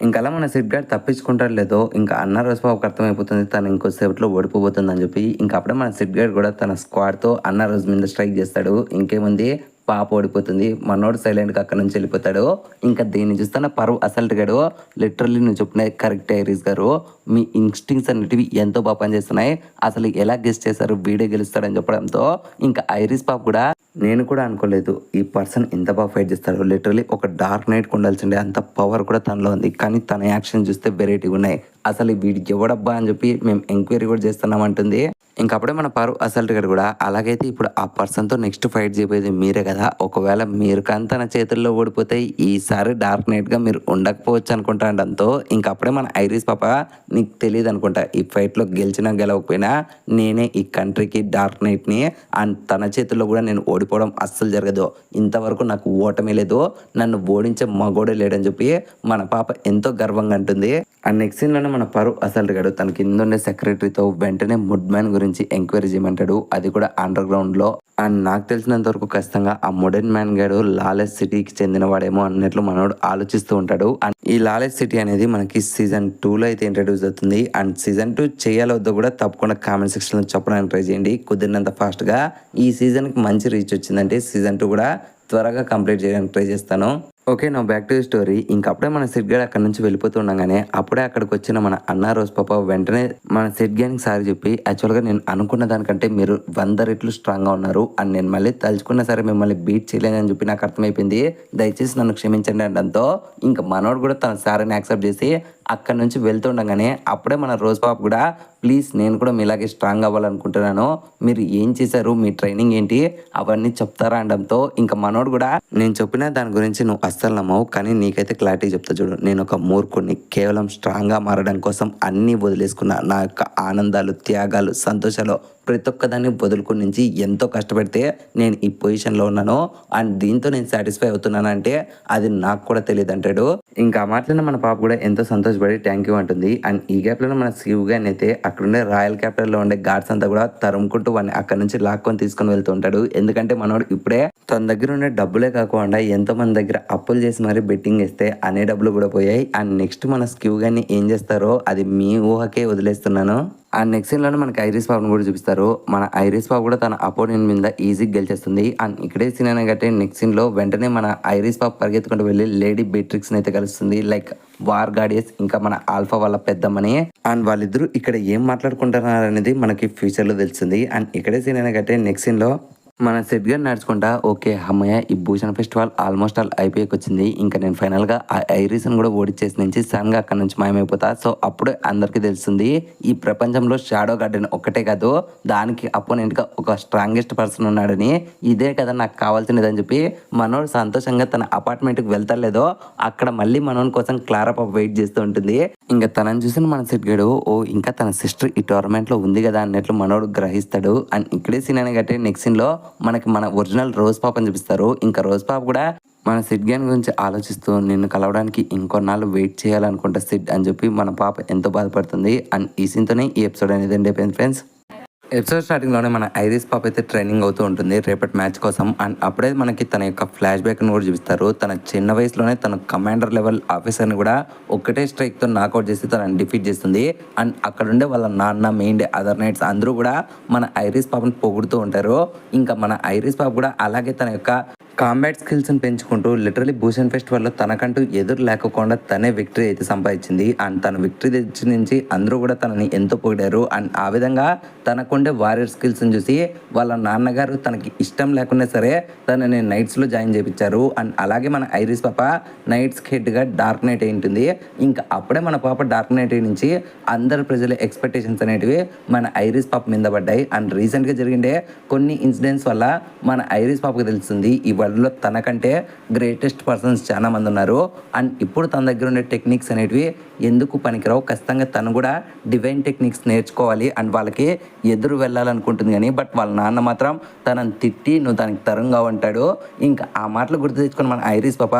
ఇంకలా మన సిడ్ గార్డ్ తప్పించుకుంటాడు లేదో ఇంకా అన్న రోజుబాబుకి అర్థమైపోతుంది తను ఇంకోసేపట్లో ఓడిపోబోతుంది అని చెప్పి. ఇంకా అప్పుడే మన సిడ్ గార్డ్ కూడా తన స్క్వాడ్తో అన్న రోజు మీద స్ట్రైక్ చేస్తాడు. ఇంకేముంది పాప ఓడిపోతుంది. మనోడు సైలెంట్గా అక్కడ నుంచి వెళ్ళిపోతాడు. ఇంకా దీన్ని చూస్తున్న పరువు అసల్ట్ గడు లిటరల్లీ నువ్వు చెప్పిన కరెక్ట్ ఐరిస్ గారు, మీ ఇన్స్టింగ్స్ అన్నిటివి ఎంతో బాగా పనిచేస్తున్నాయి. అసలు ఎలా గెస్ట్ చేశారు వీడే గెలుస్తాడని చెప్పడంతో ఇంకా ఐరిస్ పాప కూడా నేను కూడా అనుకోలేదు ఈ పర్సన్ ఇంత బాగా ఫైట్ చేస్తాడు. లిటరల్లీ ఒక డార్క్ నైట్కి ఉండాల్సిండే అంత పవర్ కూడా తనలో ఉంది. కానీ తన యాక్షన్ చూస్తే వెరైటీగా ఉన్నాయి. అసలు వీడికి ఎవడబ్బా అని చెప్పి మేము ఎంక్వైరీ కూడా చేస్తున్నాం అంటుంది. ఇంకా అప్పుడే మన పరు అసల్ట్ గడు కూడా అలాగైతే ఇప్పుడు ఆ పర్సన్తో నెక్స్ట్ ఫైట్ చేయబోయేది మీరే కదా, ఒకవేళ మీరు కానీ తన చేతుల్లో ఓడిపోతే ఈసారి డార్క్ నైట్గా మీరు ఉండకపోవచ్చు అనుకుంటా అనడంతో ఇంకా అప్పుడే మన ఐరిస్ పాప నీకు తెలియదు అనుకుంటా ఈ ఫైట్లో గెలిచినా గెలవకపోయినా నేనే ఈ కంట్రీకి డార్క్ నైట్ని అండ్ తన చేతుల్లో కూడా నేను ఓడిపోవడం అస్సలు జరగదు. ఇంతవరకు నాకు ఓటమే లేదు, నన్ను ఓడించే మగోడే లేడని చెప్పి మన పాప ఎంతో గర్వంగా అంటుంది. అండ్ నెక్స్ట్ సీన్లోనే మన పరు అసల్ట్ గడు తన కింద ఉండే సెక్రటరీతో వెంటనే వుడ్ మ్యాన్ గురించి ఎంక్వైరీ చేయమంటాడు. అది కూడా అండర్ గ్రౌండ్ లో. అండ్ నాకు తెలిసినంత వరకు ఖచ్చితంగా ఆ మోడర్న్ మ్యాన్ గాడు లాలెస్ సిటీకి చెందినవాడేమో అన్నట్లు మనోడు ఆలోచిస్తూ ఉంటాడు. అండ్ ఈ లాలెస్ సిటీ అనేది మనకి సీజన్ 2లో అయితే ఇంట్రడ్యూస్ అవుతుంది. అండ్ సీజన్ 2 చేయాలో వద్దో కూడా తప్పకుండా కామెంట్ సెక్షన్లో చెప్పడానికి ట్రై చేయండి. కుదిరినంత ఫాస్ట్గా ఈ సీజన్కి మంచి రీచ్ వచ్చిందంటే సీజన్ 2 కూడా త్వరగా కంప్లీట్ చేయడానికి ట్రై చేస్తాను. ఓకే, నా బ్యాక్ టు స్టోరీ. ఇంకప్పుడే మన సెట్ గడ్ అక్కడ నుంచి వెళ్ళిపోతుండగానే అప్పుడే అక్కడికి వచ్చిన మన అన్న రోజు పాప వెంటనే మన సెట్ గ్యాన్కి సారి చెప్పి యాక్చువల్గా నేను అనుకున్న దానికంటే మీరు 100 రెట్లు స్ట్రాంగ్గా ఉన్నారు అండ్ నేను మళ్ళీ తలుచుకున్నా సరే మిమ్మల్ని బీట్ చేయలేదని చెప్పి నాకు అర్థమైపోయింది, దయచేసి నన్ను క్షమించండి అనడంతో ఇంకా మనోడు కూడా తన సారీని యాక్సెప్ట్ చేసి అక్కడ నుంచి వెళ్తుండగానే అప్పుడే మన రోజు పాప కూడా ప్లీజ్ నేను కూడా మీలాగే స్ట్రాంగ్ అవ్వాలనుకుంటున్నాను, మీరు ఏం చేశారు, మీ ట్రైనింగ్ ఏంటి అవన్నీ చెప్తారా అనడంతో ఇంకా మనోడు కూడా నేను చెప్పిన దాని గురించి నువ్వు అస్సలు నమ్మవు కానీ నీకైతే క్లారిటీ చెప్తా చూడు, నేను ఒక మూర్ఖుడిని, కేవలం స్ట్రాంగ్గా మారడం కోసం అన్నీ వదిలేసుకున్నా, నా యొక్క ఆనందాలు, త్యాగాలు, సంతోషాలు ప్రతి ఒక్కదాన్ని వదులుకుని నుంచి ఎంతో కష్టపడితే నేను ఈ పొజిషన్లో ఉన్నాను అండ్ దీంతో నేను సాటిస్ఫై అవుతున్నాను అంటే అది నాకు కూడా తెలియదు అంటాడు. ఇంకా మాట్లాడిన మన పాప కూడా ఎంతో సంతోషపడి థ్యాంక్ యూ అంటుంది. అండ్ ఈ గ్యాప్లో మన శివ్ గారిని అయితే అక్కడుండే రాయల్ క్యాపిటల్లో ఉండే గార్డ్స్ అంతా కూడా తరుముకుంటూ వాడిని అక్కడ నుంచి లాక్కొని తీసుకొని వెళ్తూ ఉంటాడు. ఎందుకంటే మనోడు ఇప్పుడే తన దగ్గర ఉండే డబ్బులే కాకుండా ఎంతో మంది దగ్గర అప్పులు చేసి మరీ బెట్టింగ్ వేస్తే అనే డబ్బులు కూడా పోయాయి. అండ్ నెక్స్ట్ మన శివ్ గారిని ఏం చేస్తారో అది మీ ఊహకే వదిలేస్తున్నాను. అండ్ నెక్స్ట్ సీన్లోనే మనకి ఐరిస్ పాపను కూడా చూపిస్తారు. మన ఐరిస్ పాప కూడా తన అపోనెంట్ మీద ఈజీగా గెలిచేస్తుంది. అండ్ ఇక్కడే సీన్ అనే గట్టే నెక్స్ట్ సీన్లో వెంటనే మన ఐరిస్ పాప పరిగెత్తుకుంటూ వెళ్ళి లేడీ బీట్రిక్స్ని అయితే కలుస్తుంది, లైక్ వార్ గార్డియన్స్ ఇంకా మన ఆల్ఫా వాళ్ళ పెద్దమ్మని. అండ్ వాళ్ళిద్దరూ ఇక్కడ ఏం మాట్లాడుకుంటున్నారు అనేది మనకి ఫ్యూచర్లో తెలుస్తుంది. అండ్ ఇక్కడే సీన్ అనే గట్టే నెక్స్ట్ సీన్లో మన సెట్ గా నడుచుకుంటా ఓకే అమ్మయ్య ఈ భూషణ్ ఫెస్టివల్ ఆల్మోస్ట్ ఆల్ అయిపోయాకి వచ్చింది, ఇంకా నేను ఫైనల్గా ఆ ఐరిస్ని కూడా ఓడిచేసి నుంచి సడన్గా అక్కడ నుంచి మాయమైపోతా. సో అప్పుడే అందరికీ తెలుస్తుంది ఈ ప్రపంచంలో షాడో గార్డెన్ ఒక్కటే కాదు దానికి అపోనెంట్గా ఒక స్ట్రాంగెస్ట్ పర్సన్ ఉన్నాడని, ఇదే కదా నాకు కావాల్సినదని చెప్పి మనోడు సంతోషంగా తన అపార్ట్మెంట్కి వెళ్తాలేదో అక్కడ మళ్ళీ మనోడి కోసం క్లారా పాప వెయిట్ చేస్తూ ఉంటుంది. ఇంకా తనని చూసిన మన సెట్ గడు ఓ ఇంకా తన సిస్టర్ ఈ టోర్నమెంట్లో ఉంది కదా అన్నట్లు మనోడు గ్రహిస్తాడు. అండ్ ఇక్కడే సీన్ అని కట్టే నెక్స్ట్ సీన్లో మనకి మన ఒరిజినల్ రోజ్ పాపని చూపిస్తారు. ఇంకా రోజ్ పాప కూడా మన సిడ్ గ్యాన్ గురించి ఆలోచిస్తూ నిన్ను కలవడానికి ఇంకొన్నాళ్ళు వెయిట్ చేయాలనుకుంటా సిడ్ అని చెప్పి మన పాప ఎంతో బాధపడుతుంది. అండ్ ఈ సీన్తోనే ఈ ఎపిసోడ్ అనేది ఎండ్ అయిపోయింది ఫ్రెండ్స్. ఎపిసోడ్ స్టార్టింగ్లోనే మన ఐరిస్ పాప అయితే ట్రైనింగ్ అవుతూ ఉంటుంది రేపటి మ్యాచ్ కోసం. అండ్ అప్పుడే మనకి తన యొక్క ఫ్లాష్ బ్యాక్ని కూడా చూపిస్తారు. తన చిన్న వయసులోనే తన కమాండర్ లెవెల్ ఆఫీసర్ని కూడా ఒక్కటే స్ట్రైక్తో నాకౌట్ చేసి తనని డిఫీట్ చేస్తుంది. అండ్ అక్కడుండే వాళ్ళ నాన్న మెయిన్ అదర్ నైట్స్ అందరూ కూడా మన ఐరిస్ పాపని పొగుడుతూ ఉంటారు. ఇంకా మన ఐరిస్ పాప కూడా అలాగే తన యొక్క కాంబాట్ స్కిల్స్ని పెంచుకుంటూ లిటరలీ భూషణ్ ఫెస్టివల్లో తనకంటూ ఎదురు లేకుండా తనే విక్టరీ అయితే సంపాదించింది. అండ్ తన విక్టరీ తెచ్చి నుంచి అందరూ కూడా తనని ఎంతో పొగిడారు. అండ్ ఆ విధంగా తనకుండే వారియర్ స్కిల్స్ని చూసి వాళ్ళ నాన్నగారు తనకి ఇష్టం లేకున్నా సరే తనని నైట్స్లో జాయిన్ చేయించారు. అండ్ అలాగే మన ఐరిస్ పాప నైట్స్కి హెడ్గా డార్క్ నైట్ అయి ఉంటుంది. ఇంకా అప్పుడే మన పాప డార్క్ నైట్ నుంచి అందరు ప్రజల ఎక్స్పెక్టేషన్స్ అనేటివి మన ఐరిస్ పాప మీద పడ్డాయి. అండ్ రీసెంట్గా జరిగిండే కొన్ని ఇన్సిడెంట్స్ వల్ల మన ఐరిస్ పాపకు తెలుస్తుంది ఈ వరల్డ్లో తనకంటే గ్రేటెస్ట్ పర్సన్స్ చాలా మంది ఉన్నారు. అండ్ ఇప్పుడు తన దగ్గర ఉండే టెక్నిక్స్ అనేటివి ఎందుకు పనికిరావు, ఖచ్చితంగా తను కూడా డివైన్ టెక్నిక్స్ నేర్చుకోవాలి అండ్ వాళ్ళకి ఎదురు వెళ్ళాలనుకుంటుంది. కానీ బట్ వాళ్ళ నాన్న మాత్రం తనని తిట్టి నువ్వు దానికి తరంగా ఉంటాడు. ఇంకా ఆ మాటలు గుర్తు తెచ్చుకొని మన ఐరిస్ పాప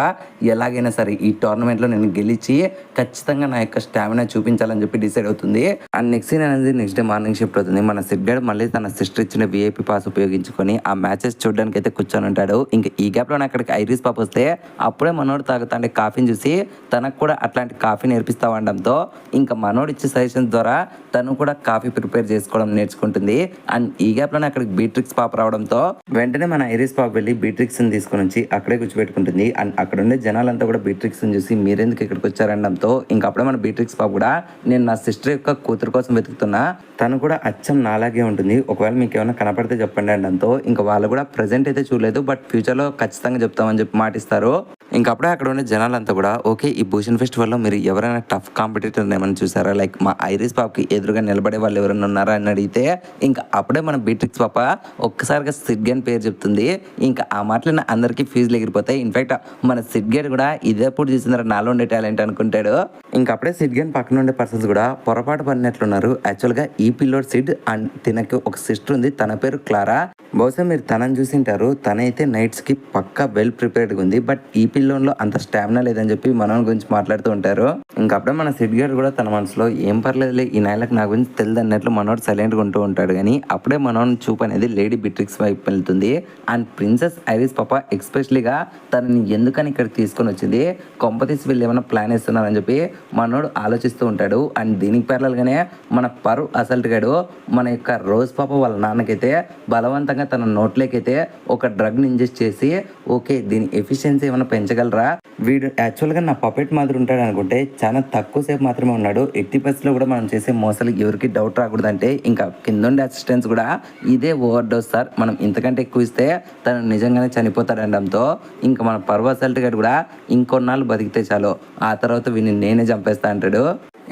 ఎలాగైనా సరే ఈ టోర్నమెంట్లో నేను గెలిచి ఖచ్చితంగా నా యొక్క స్టామినా చూపించాలని చెప్పి డిసైడ్ అవుతుంది. అండ్ నెక్స్ట్ సీన్ అనేది నెక్స్ట్ డే మార్నింగ్ షిఫ్ట్ అవుతుంది. మన సిడ్గాడు మళ్ళీ తన సిస్టర్ ఇచ్చిన విఐపి పాస్ ఉపయోగించుకొని ఆ మ్యాచెస్ చూడడానికి అయితే కూర్చొని ఉంటాడు. ఇంకా ఈ గ్యాప్లోనే అక్కడికి ఐరిస్ పాప వస్తే అప్పుడే మనోడు తాగుతాండే కాఫీని చూసి తనకు కూడా అట్లాంటి కాఫీ నేర్పిస్తావడంతో ఇంకా మనోడు ఇచ్చే సజెషన్స్ ద్వారా తను కూడా కాఫీ ప్రిపేర్ చేసుకోవడం నేర్చుకుంటుంది. అండ్ ఈ గ్యాప్లోనే అక్కడికి బీట్రిక్స్ పాప రావడంతో వెంటనే మన ఐరిస్ పాప వెళ్ళి బీట్రిక్స్ని తీసుకొని వచ్చి అక్కడే కూర్చోబెట్టుకుంటుంది. అండ్ అక్కడ ఉండే జనాలంతా కూడా బీట్రిక్స్ని చూసి మీరెందుకు ఇక్కడికి వచ్చారనడంతో ఇంకా అప్పుడే మన బీట్రిక్స్ పాప కూడా నేను నా సిస్టర్ యొక్క కూతురు కోసం వెతుకుతున్నా, తను కూడా అచ్చం నాలాగే ఉంటుంది, ఒకవేళ మీకు ఏమైనా కనపడితే చెప్పండి అనడంతో ఇంకా వాళ్ళు కూడా ప్రజెంట్ అయితే చూడలేదు బట్ ఫ్యూచర్లో ఖచ్చితంగా చెప్తామని చెప్పి మాటిస్తారు. ఇంకా అప్పుడే అక్కడ ఉండే జనాలంతా కూడా ఓకే ఈ భూషణ్ ఫెస్టివల్లో మీరు ఎవరైనా టఫ్ కాంపిటీటర్ ఏమైనా చూసారా, లైక్ మా ఐరిస్ పాపకి ఎదురుగా నిలబడే వాళ్ళు ఎవరైనా ఉన్నారా అని అడిగితే ఇంకా అప్పుడే మన బీట్రిక్స్ పాప ఒక్కసారిగా సిడ్గన్ పేరు చెప్తుంది. ఇంకా ఆ మాటలు అందరికీ ఫీజులు ఎగిరిపోతాయి. ఇన్ఫాక్ట్ మన సిడ్గన్ కూడా ఇదేప్పుడు చూసిందరా నాలో ఉండే టాలెంట్ అనుకుంటాడు. ఇంకా అప్పుడే సిడ్గన్ పక్కన ఉండే పర్సన్స్ కూడా పొరపాటు పడినట్లున్నారు. యాక్చువల్గా ఈ పిల్లోడ్ సిడ్ అండ్ తినకి ఒక సిస్టర్ ఉంది, తన పేరు క్లారా. బహుశా మీరు తనని చూసింటారు, తనైతే నైట్స్కి పక్కా వెల్ ప్రిపేర్డ్గా ఉంది. బట్ ఈ పిల్లోన్లో అంత స్టామినా లేదని చెప్పి మనోని గురించి మాట్లాడుతూ ఉంటారు. ఇంకా అప్పుడే మన సిడ్ గడ్ కూడా తన మనసులో ఏం పర్లేదులే ఈ నాయలకు నా గురించి తెలియదు అన్నట్లు మనోడు సైలెంట్గా ఉంటూ ఉంటాడు. కానీ అప్పుడే మనోని చూపు అనేది లేడీ బీట్రిక్స్ వైపు వెళ్తుంది. అండ్ ప్రిన్సెస్ ఐరిస్ పాప ఎక్స్పెషలీగా తనని ఎందుకని ఇక్కడికి తీసుకొని వచ్చింది, కొంపతీసి వీళ్ళు ఏమైనా ప్లాన్ వేస్తున్నారని చెప్పి మనోడు ఆలోచిస్తూ ఉంటాడు. అండ్ దీనికి ప్యారల్గానే మన పరు అసల్ట్ గడు మన యొక్క రోజ్ పాప వాళ్ళ నాన్నకైతే బలవంతంగా తన నోట్లోకైతే ఒక డ్రగ్ని ఇంజెస్ట్ చేసి ఓకే దీని ఎఫిషియన్సీ ఏమైనా పెంచగలరా, వీడు యాక్చువల్గా నా పపెట్ మాదిరి ఉంటాడు అనుకుంటే చాలా తక్కువ సేపు మాత్రమే ఉన్నాడు, 80% కూడా మనం చేసే మోసాలు ఎవరికి డౌట్ రాకూడదంటే ఇంకా కింద ఉండే అసిస్టెంట్స్ కూడా ఇదే ఓవర్ డోస్ సార్, మనం ఇంతకంటే ఎక్కువ ఇస్తే తను నిజంగానే చనిపోతాడు అనడంతో ఇంకా మన పర్వ అసల్ట్ గడు కూడా ఇంకొన్నాళ్ళు బతికితే చాలు, ఆ తర్వాత వీడిని నేనే చంపేస్తా అంటాడు.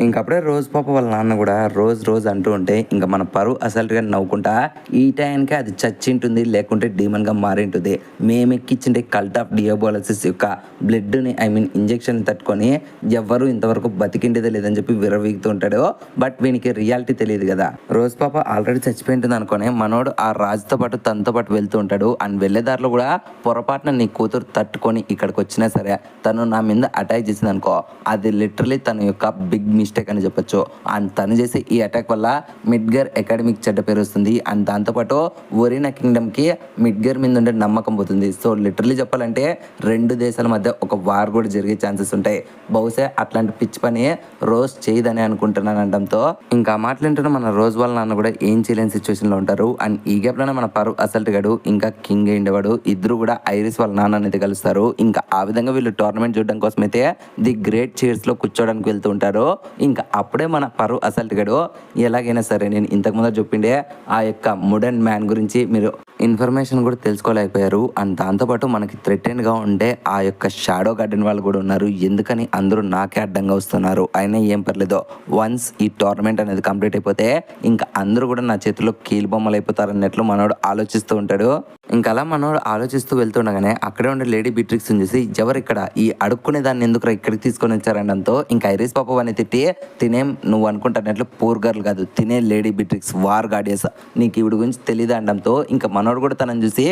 ఇంకప్పుడే రోజ్ పాప వాళ్ళ నాన్న కూడా రోజ్ అంటూ ఉంటే ఇంకా మన పరు అసల్ట్గా నవ్వుకుంటా ఈ టైంకి అది చచ్చింటుంది లేకుంటే డీమన్గా మారింటుంది, మేము ఎక్కించిండే కల్ట్ ఆఫ్ డియాబోలసిస్ యొక్క బ్లడ్ని ఇంజెక్షన్ తట్టుకొని ఎవ్వరూ ఇంతవరకు బతికిండేదే లేదని చెప్పి విరవీగుతూ ఉంటాడు. బట్ వీనికి రియాలిటీ తెలియదు కదా, రోజ్ పాప ఆల్రెడీ చచ్చిపోయింటుంది అనుకొని మనోడు ఆ రాజుతో పాటు తనతో పాటు వెళ్తూ ఉంటాడు. అండ్ వెళ్ళే దారిలో కూడా పొరపాటున నీ కూతురు తట్టుకొని ఇక్కడికి వచ్చినా సరే తను నా మీద అటాక్ చేసింది అనుకో, అది లిటరలీ తన యొక్క బిగ్ మిస్టేక్ అని చెప్పొచ్చు. అండ్ తను చేసే ఈ అటాక్ వల్ల మిడ్గర్ అకాడమీకి చెడ్డ పేరు వస్తుంది. అండ్ దాంతోపాటు ఒరీనా కింగ్డమ్కి మిడ్గర్ మీద ఉండే నమ్మకం పోతుంది. సో లిటరలీ చెప్పాలంటే రెండు దేశాల మధ్య ఒక వార్ కూడా జరిగే ఛాన్సెస్ ఉంటాయి. బహుశా అట్లాంటి పిచ్చి పని రోజ్ చేయదని అనుకుంటున్నాను అనడంతో ఇంకా మాట్లాడుతున్న మన రోజ్ వాళ్ళ నాన్న కూడా ఏం చేయలేని సిచ్యువేషన్లో ఉంటారు. అండ్ ఈ గ్యాప్లోనే మన పరు అసల్ట్ గడు ఇంకా కింగ్ ఉండేవాడు ఇద్దరు కూడా ఐరిస్ వాళ్ళ నాన్న అనేది కలుస్తారు. ఇంకా ఆ విధంగా వీళ్ళు టోర్నమెంట్ చూడడం కోసం అయితే ది గ్రేట్ చైర్స్లో కూర్చోడానికి వెళ్తూ ఉంటారు. ఇంకా అప్పుడే మన పరు అసల్ట్ గడు ఎలాగైనా సరే నేను ఇంతకుముందు చెప్పిండే ఆ యొక్క మోడర్న్ మ్యాన్ గురించి మీరు ఇన్ఫర్మేషన్ కూడా తెలుసుకోలేకపోయారు. అండ్ దాంతోపాటు మనకి థ్రెటెన్గా ఉండే ఆ యొక్క షాడో గార్డెన్ వాళ్ళు కూడా ఉన్నారు, ఎందుకని అందరూ నాకే అడ్డంగా వస్తున్నారు, అయినా ఏం పర్లేదు వన్స్ ఈ టోర్నమెంట్ అనేది కంప్లీట్ అయిపోతే ఇంకా అందరూ కూడా నా చేతిలో కీలు బొమ్మలు అయిపోతారు అన్నట్లు మనోడు ఆలోచిస్తూ ఉంటాడు. ఇంకా అలా మనోడు ఆలోచిస్తూ వెళ్తుండగానే అక్కడే ఉండే లేడీ బీట్రిక్స్ చూసి ఎవరు ఇక్కడ ఈ అడుక్కునే దాన్ని ఎందుకు ఇక్కడికి తీసుకొని వచ్చారనడంతో ఇంకా ఐరిస్ పాప అని తిట్టి తినేం నువ్వు అనుకుంటున్నట్లు పూర్ గర్ల్ కాదు, తినే లేడీ బీట్రిక్స్ వార్ గార్డియస్, నీకు ఈవిడ గురించి తెలియదు అనడంతో ఇంకా మనోడు కూడా తనని చూసి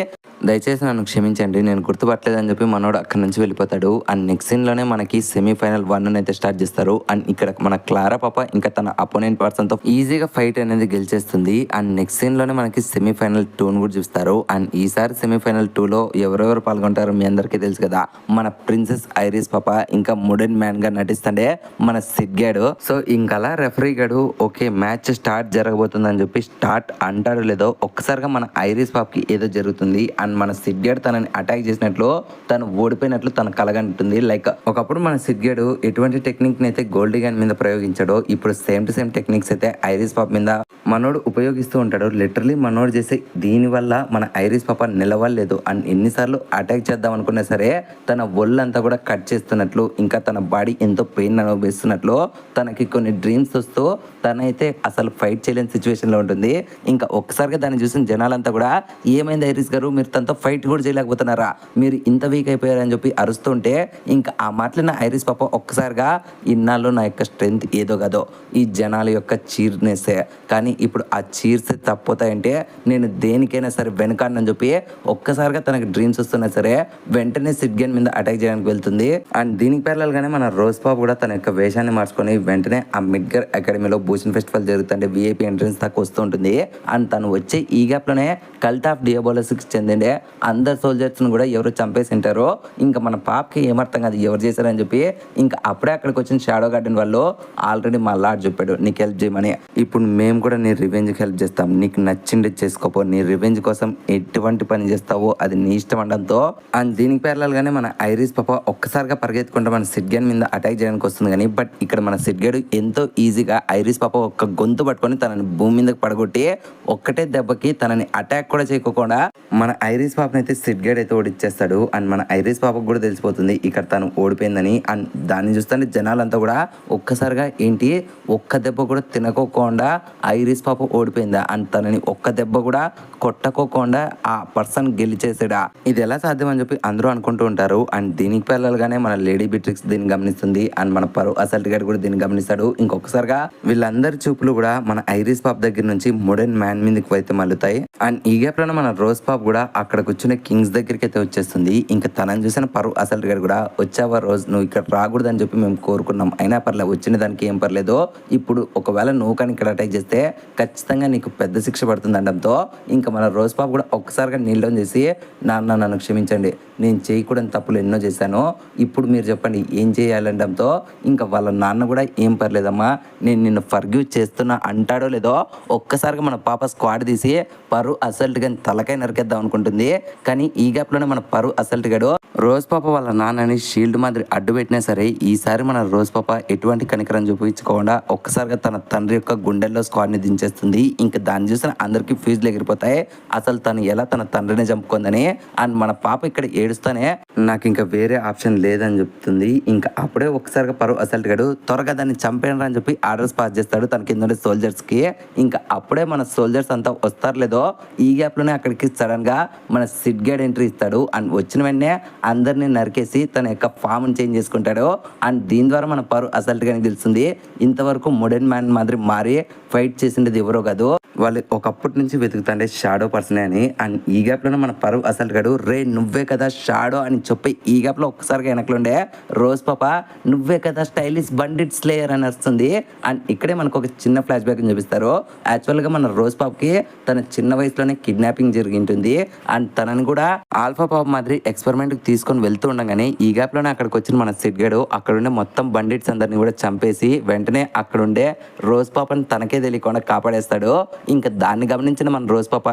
దయచేసి నన్ను క్షమించండి నేను గుర్తుపట్టలేదని చెప్పి మనోడు అక్కడి నుంచి వెళ్ళిపోతాడు. అండ్ నెక్స్ట్ సీన్లోనే మనకి సెమీఫైనల్ 1 అయితే స్టార్ట్ చేస్తారు. అండ్ ఇక్కడ మన క్లారా పాప ఇంకా తన అపోనెంట్ పర్సన్తో ఈజీగా ఫైట్ అనేది గెలిచేస్తుంది. అండ్ నెక్స్ట్ సీన్లోనే మనకి సెమీఫైనల్ 2 కూడా చూస్తారు. అండ్ ఈసారి సెమీఫైనల్ 2లో ఎవరెవరు పాల్గొంటారో మీ అందరికీ తెలుసు కదా, మన ప్రిన్సెస్ ఐరిస్ పాప ఇంకా మోడర్న్ మ్యాన్ గా నటిస్తుండే మన సిడ్ గడు. సో ఇంకలా రెఫరీ గడు ఓకే మ్యాచ్ స్టార్ట్ జరగబోతుందని చెప్పి స్టార్ట్ అంటాడు లేదో ఒక్కసారిగా మన ఐరిస్ పాపకి ఏదో జరుగుతుంది. అండ్ మన సిడ్గేడ్ తనని అటాక్ చేసినట్లు తను ఓడిపోయినట్లు తన కలగంటుంది. లైక్ ఒకప్పుడు మన సిడ్గేడ్ ఎటువంటి టెక్నిక్ ని అయితే గోల్డ్ గన్ మీద ప్రయోగించాడో ఇప్పుడు సేమ్ టు సేమ్ టెక్నిక్స్ అయితే ఐరిస్ పాప మీద మనోడు ఉపయోగిస్తూ ఉంటాడు. లిటరలీ మనోడు చేసే దీని వల్ల మన ఐరిస్ పాప నిలవలేదు. అండ్ ఎన్నిసార్లు అటాక్ చేద్దాం అనుకున్నా సరే తన ఒళ్ళంతా కూడా కట్ చేస్తున్నట్లు, ఇంకా తన బాడీ ఎంతో పెయిన్ అనుభవిస్తున్నట్లు తనకి కొన్ని డ్రీమ్స్ వస్తూ తనైతే అసలు ఫైట్ చేయలేని సిచ్యువేషన్ లో ఉంటుంది. ఇంకా ఒక్కసారిగా దాన్ని చూసిన జనాలంతా కూడా ఏమైంది ఐరిస్ గారు, మీరు తనతో ఫైట్ కూడా చేయలేకపోతున్నారా, మీరు ఇంత వీక్ అయిపోయారని చెప్పి అరుస్తుంటే ఇంకా ఆ మాటలిన ఐరిస్ పాప ఒక్కసారిగా ఇన్నాళ్ళు నా యొక్క స్ట్రెంగ్త్ ఏదో కదో ఈ జనాల యొక్క చీర్నెస్సే, కానీ ఇప్పుడు ఆ చీర్స్ తప్పుతాయంటే నేను దేనికైనా సరే వెనకాడనని చెప్పి ఒక్కసారిగా తనకి డ్రీమ్స్ వస్తున్నా సరే వెంటనే సిడ్గన్ మీద అటాక్ చేయడానికి వెళ్తుంది. అండ్ దీనికి ప్యారలల్గానే మన రోజ్ పాప్ కూడా తన యొక్క వేషాన్ని మార్చుకొని వెంటనే ఆ మిడ్గర్ అకాడమీలో భూషణ్ ఫెస్టివల్ జరుగుతుంటే విఐపి ఎంట్రన్స్ దాకా వస్తూ ఉంటుంది. అండ్ తను వచ్చే ఈ గ్యాప్ లోనే కల్ట్ ఆఫ్ డియాబోలస్కి చెందిండే అందరు సోల్జర్స్ ను కూడా ఎవరు చంపేసి ఉంటారో ఇంకా మన పాపకి ఏమర్థం కాదు ఎవరు చేశారని చెప్పి ఇంకా అప్పుడే అక్కడికి వచ్చిన షాడో గార్డెన్ వాళ్ళు ఆల్రెడీ మా లార్డ్ చెప్పాడు నీకు హెల్ప్ చేయమని, ఇప్పుడు మేము కూడా నీ రివెంజ్కి హెల్ప్ చేస్తాం, నీకు నచ్చింది చేసుకోపో, నీ రివెంజ్ కోసం ఎటువంటి పని చేస్తావో అది నీ ఇష్టం అనడంతో అండ్ దీనికి ప్యారలల్గానే మన ఐరిస్ పాప ఒక్కసారిగా పరిగెత్తుకుంటే మన సిడ్గన్ మీద అటాక్ చేయడానికి వస్తుంది. కానీ బట్ ఇక్కడ మన సిడ్గడు ఎంతో ఈజీగా ఐరిస్ పాప ఒక్క గొంతు పట్టుకొని తనని భూమి మీదకి పడగొట్టి ఒక్కటే దెబ్బకి తనని అటాక్ కూడా చేయకోకుండా మన ఐరిస్ పాపని అయితే సిడ్గడ్ అయితే ఓడిచ్చేస్తాడు. అండ్ మన ఐరిస్ పాపకు కూడా తెలిసిపోతుంది ఇక్కడ తను ఓడిపోయిందని. అండ్ దాన్ని చూస్తుంటే జనాలంతా కూడా ఒక్కసారిగా ఏంటి ఒక్క దెబ్బ కూడా తినకోకుండా ఐరిస్ పాప ఓడిపోయిందా అండ్ తనని ఒక్క దెబ్బ కూడా కొట్టకోకుండా ఆ పర్సన్ గెలిచేసాడా, ఇది ఎలా సాధ్యం అని చెప్పి అందరూ అనుకుంటూ ఉంటారు. అండ్ దీనికి పిల్లలుగానే మన లేడీ బిట్రిక్స్ దీన్ని గమనిస్తుంది. అండ్ మన పరు అసల్ట్ గారు కూడా దీన్ని గమనిస్తాడు. ఇంకొకసారిగా వీళ్ళందరి చూపులు కూడా మన ఐరిస్ పాప్ దగ్గర నుంచి మోడర్న్ మ్యాన్ మీదకి అయితే మళ్ళుతాయి. అండ్ ఈ గ్యాప్ లో మన రోజ్ పాప్ కూడా అక్కడ కూర్చున్న కింగ్స్ దగ్గరికి అయితే వచ్చేస్తుంది. ఇంకా తనని చూసిన పరు అసల్ట్ గారు కూడా వచ్చావా రోజ్, నువ్వు ఇక్కడ రాకూడదని చెప్పి మేము కోరుకున్నాం, అయినా పర్లేదు వచ్చిన దానికి ఏం పర్లేదు, ఇప్పుడు ఒకవేళ నువ్వు కానీ ఇక్కడ అటాక్ చేస్తే ఖచ్చితంగా నీకు పెద్ద శిక్ష పడుతుంది అనడంతో ఇంకా మన రోజ్ పాప్ కూడా ఒక్కసారిగా నీళ్ళం చేసి నాన్న నన్ను క్షమించండి, నేను చేయకూడని తప్పులు ఎన్నో చేశాను, ఇప్పుడు మీరు చెప్పండి ఏం చేయాలనడంతో ఇంకా వాళ్ళ నాన్న కూడా ఏం పర్లేదమ్మా నేను నిన్ను ఫర్గ్యూ చేస్తున్నా అంటాడో లేదో ఒక్కసారిగా మన పాప స్క్వాడ్ తీసి పరు అసల్ట్ గాని తలకాయ నరికేద్దాం అనుకుంటుంది. కానీ ఈ గ్యాప్ లోనే మన పరు అసల్ట్ గడు రోజ్ పాప వాళ్ళ నాన్నని షీల్డ్ మాదిరి అడ్డు పెట్టినా సరే ఈసారి మన రోజ్ పాప ఎటువంటి కనికరం చూపించుకోకుండా ఒక్కసారిగా తన తండ్రి యొక్క గుండెల్లో స్క్వాడ్ ని దించేస్తుంది. ఇంకా దాన్ని చూసిన అందరికీ ఫీజులు ఎగిరిపోతాయి, అసలు తను ఎలా తన తండ్రిని చంపుకుందని. అండ్ మన పాప ఇక్కడ ఏడుస్తానే నాకు ఇంకా వేరే ఆప్షన్ లేదని చెప్తుంది. ఇంకా అప్పుడే ఒకసారిగా పరు అసల్ట్ గడు త్వరగా దాన్ని చంపేయండి అని చెప్పి ఆర్డర్స్ పాస్ చేస్తాడు తన కింద సోల్జర్స్ కి. ఇంకా అప్పుడే మన సోల్జర్స్ అంతా వస్తారు లేదో ఈ గ్యాప్ లోనే అక్కడికి సడన్ గా మన సిడ్గేడ్ ఎంట్రీ ఇస్తాడు. అండ్ వచ్చిన వెంటనే అందరినీ నరికేసి తన యొక్క ఫామ్ చేంజ్ చేసుకుంటాడు. అండ్ దీని ద్వారా మన పరు అసల్ట్ గానే తెలుస్తుంది ఇంతవరకు మోడర్న్ మ్యాన్ మాదిరి మారి ఫైట్ చేసిండేది ఎవరో కాదు, వాళ్ళు ఒకప్పటి నుంచి వెతుకుతాండే షాడో పర్సనే అని. అండ్ ఈ గ్యాప్ లోనే మన పరు అసల్ట్ గడు రే నువ్వే కదా షాడో అని చెప్పి ఈ గ్యాప్ లో ఒక్కసారిగా వెనకలుండే రోజ్ పాప నువ్వే కదా స్టైలిష్ బండిట్ స్లేయర్ అని వస్తుంది. అండ్ ఇక్కడే మనకు ఒక చిన్న ఫ్లాష్ బ్యాక్ చూపిస్తారు. యాక్చువల్ గా మన రోజ్ పాప్కి తన చిన్న వయసులోనే కిడ్నాపింగ్ జరిగి ఉంటుంది. అండ్ తనని కూడా ఆల్ఫా పాప్ మాదిరి ఎక్స్పెరిమెంట్ కి తీసుకొని వెళ్తూ ఉండగానే ఈ గ్యాప్ లోనే అక్కడికి వచ్చిన మన సిడ్గడు అక్కడుండే మొత్తం బండిట్స్ అందరిని కూడా చంపేసి వెంటనే అక్కడుండే రోజ్ పాపని తనకే తెలియకుండా కాపాడేస్తాడు. ఇంకా దాన్ని గమనించిన మన రోజ్ పాప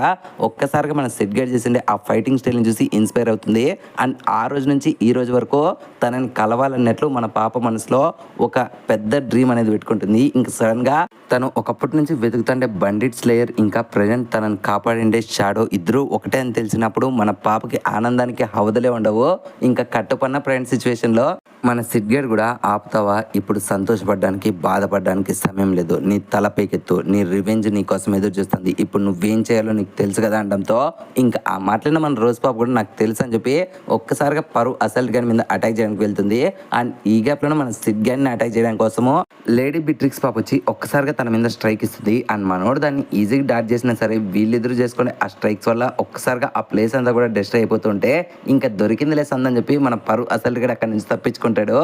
ఒక్కసారిగా మన సిడ్గడ్ చేసిండే ఆ ఫైటింగ్ స్టైల్ ని చూసి ఇన్స్పైర్ అవుతుంది. అండ్ ఆ రోజు నుంచి ఈ రోజు వరకు తనని కలవాలన్నట్లు మన పాప మనసులో ఒక పెద్ద డ్రీమ్ అనేది పెట్టుకుంటుంది. ఇంకా సడన్ గా తను ఒకప్పటి నుంచి వెతుకుతుండే బండిట్ స్లేయర్ ఇంకా ప్రజెంట్ తనని కాపాడిండే షాడో ఇద్దరు ఒకటే అని తెలిసినప్పుడు మన పాపకి ఆనందానికి హవదలే ఉండవు. ఇంకా కట్టుపన్న ఫ్రెండ్ సిచ్యువేషన్ లో మన సిడ్గేడ్ కూడా ఆపుతావా, ఇప్పుడు సంతోషపడడానికి బాధపడడానికి సమయం లేదు, నీ తల పైకెత్తు, నీ రివెంజ్ నీ కోసం ఎదురు చూస్తుంది, ఇప్పుడు నువ్వేం చేయాలో నీకు తెలుసు కదా అనడంతో ఇంకా ఆ మాటలను మన రోజ్ పాప కూడా నాకు తెలుసు అని చెప్పి ఒక్కసారిగా పరు అసల్ట్ గాని మీద అటాక్ చేయడానికి వెళ్తుంది. అండ్ ఈ గ్యాప్ లోనే మన సిడ్ గాని అటాక్ చేయడానికి కోసము లేడీ బిట్రిక్స్ పాప వచ్చి ఒక్కసారిగా తన మీద స్ట్రైక్ ఇస్తుంది. అండ్ మనోడు దాన్ని ఈజీగా డాట్ చేసినా సరే వీళ్ళు ఎదురు చేసుకునే ఆ స్ట్రైక్స్ వల్ల ఒక్కసారిగా ఆ ప్లేస్ అంతా కూడా డెస్ట్రాయ్ అయిపోతుంటే ఇంకా దొరికింది లేస్ అందని చెప్పి మన పరు అసల్ట్ గడు అక్కడి నుంచి తప్పించుకుంటాడు.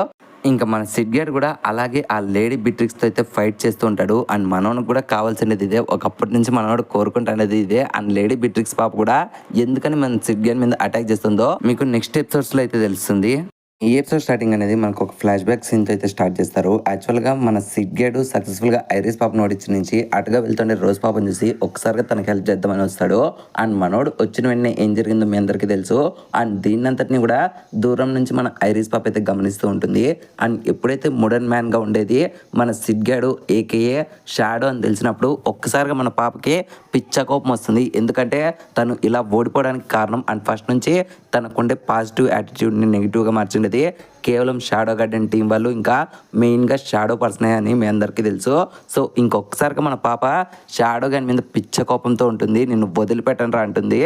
ఇంకా మన సిడ్గేడ్ కూడా అలాగే ఆ లేడీ బిట్రిక్స్ తో అయితే ఫైట్ చేస్తూ ఉంటాడు. అండ్ మనోడు కూడా కావాల్సినది ఇదే, ఒకప్పటి నుంచి మనోడు కోరుకుంటున్నది ఇదే. అండ్ లేడీ బిట్రిక్స్ పాప కూడా ఎందుకని మన సిడ్గేడ్ మీద అటాక్ చేస్తుందో మీకు నెక్స్ట్ ఎపిసోడ్స్ లో అయితే తెలుస్తుంది. ఈ ఎపిసోడ్ స్టార్టింగ్ అనేది మనకు ఒక ఫ్లాష్ బ్యాక్ సీన్తో అయితే స్టార్ట్ చేస్తారు. యాక్చువల్గా మన సిడ్ గేడు సక్సెస్ఫుల్గా ఐరిస్ పాపను ఓడించి నుంచి అటుగా వెళ్తుండే రోజ్ పాపను చూసి ఒక్కసారిగా తనకి హెల్ప్ చేద్దామని వస్తాడు. అండ్ మనోడు వచ్చిన వెంటనే ఏం జరిగిందో మీ అందరికీ తెలుసు. అండ్ దీన్నంతటిని కూడా దూరం నుంచి మన ఐరిస్ పాప అయితే గమనిస్తూ ఉంటుంది. అండ్ ఎప్పుడైతే మోడర్న్ మ్యాన్గా ఉండేది మన సిడ్ గేడు ఏకేఏ షాడో అని తెలిసినప్పుడు ఒక్కసారిగా మన పాపకి పిచ్చ కోపం వస్తుంది. ఎందుకంటే తను ఇలా ఓడిపోవడానికి కారణం అండ్ ఫస్ట్ నుంచి తనకుండే పాజిటివ్ యాటిట్యూడ్ని నెగిటివ్గా మార్చిండేది కేవలం షాడో గార్డెన్ టీం వాళ్ళు, ఇంకా మెయిన్గా షాడో పర్సనే అని మీ అందరికీ తెలుసు. సో ఇంకొకసారిగా మన పాప షాడో గార్డ్ మీద పిచ్చ కోపంతో ఉంటుంది. నిన్ను వదిలిపెట్టనరా అంటుంది.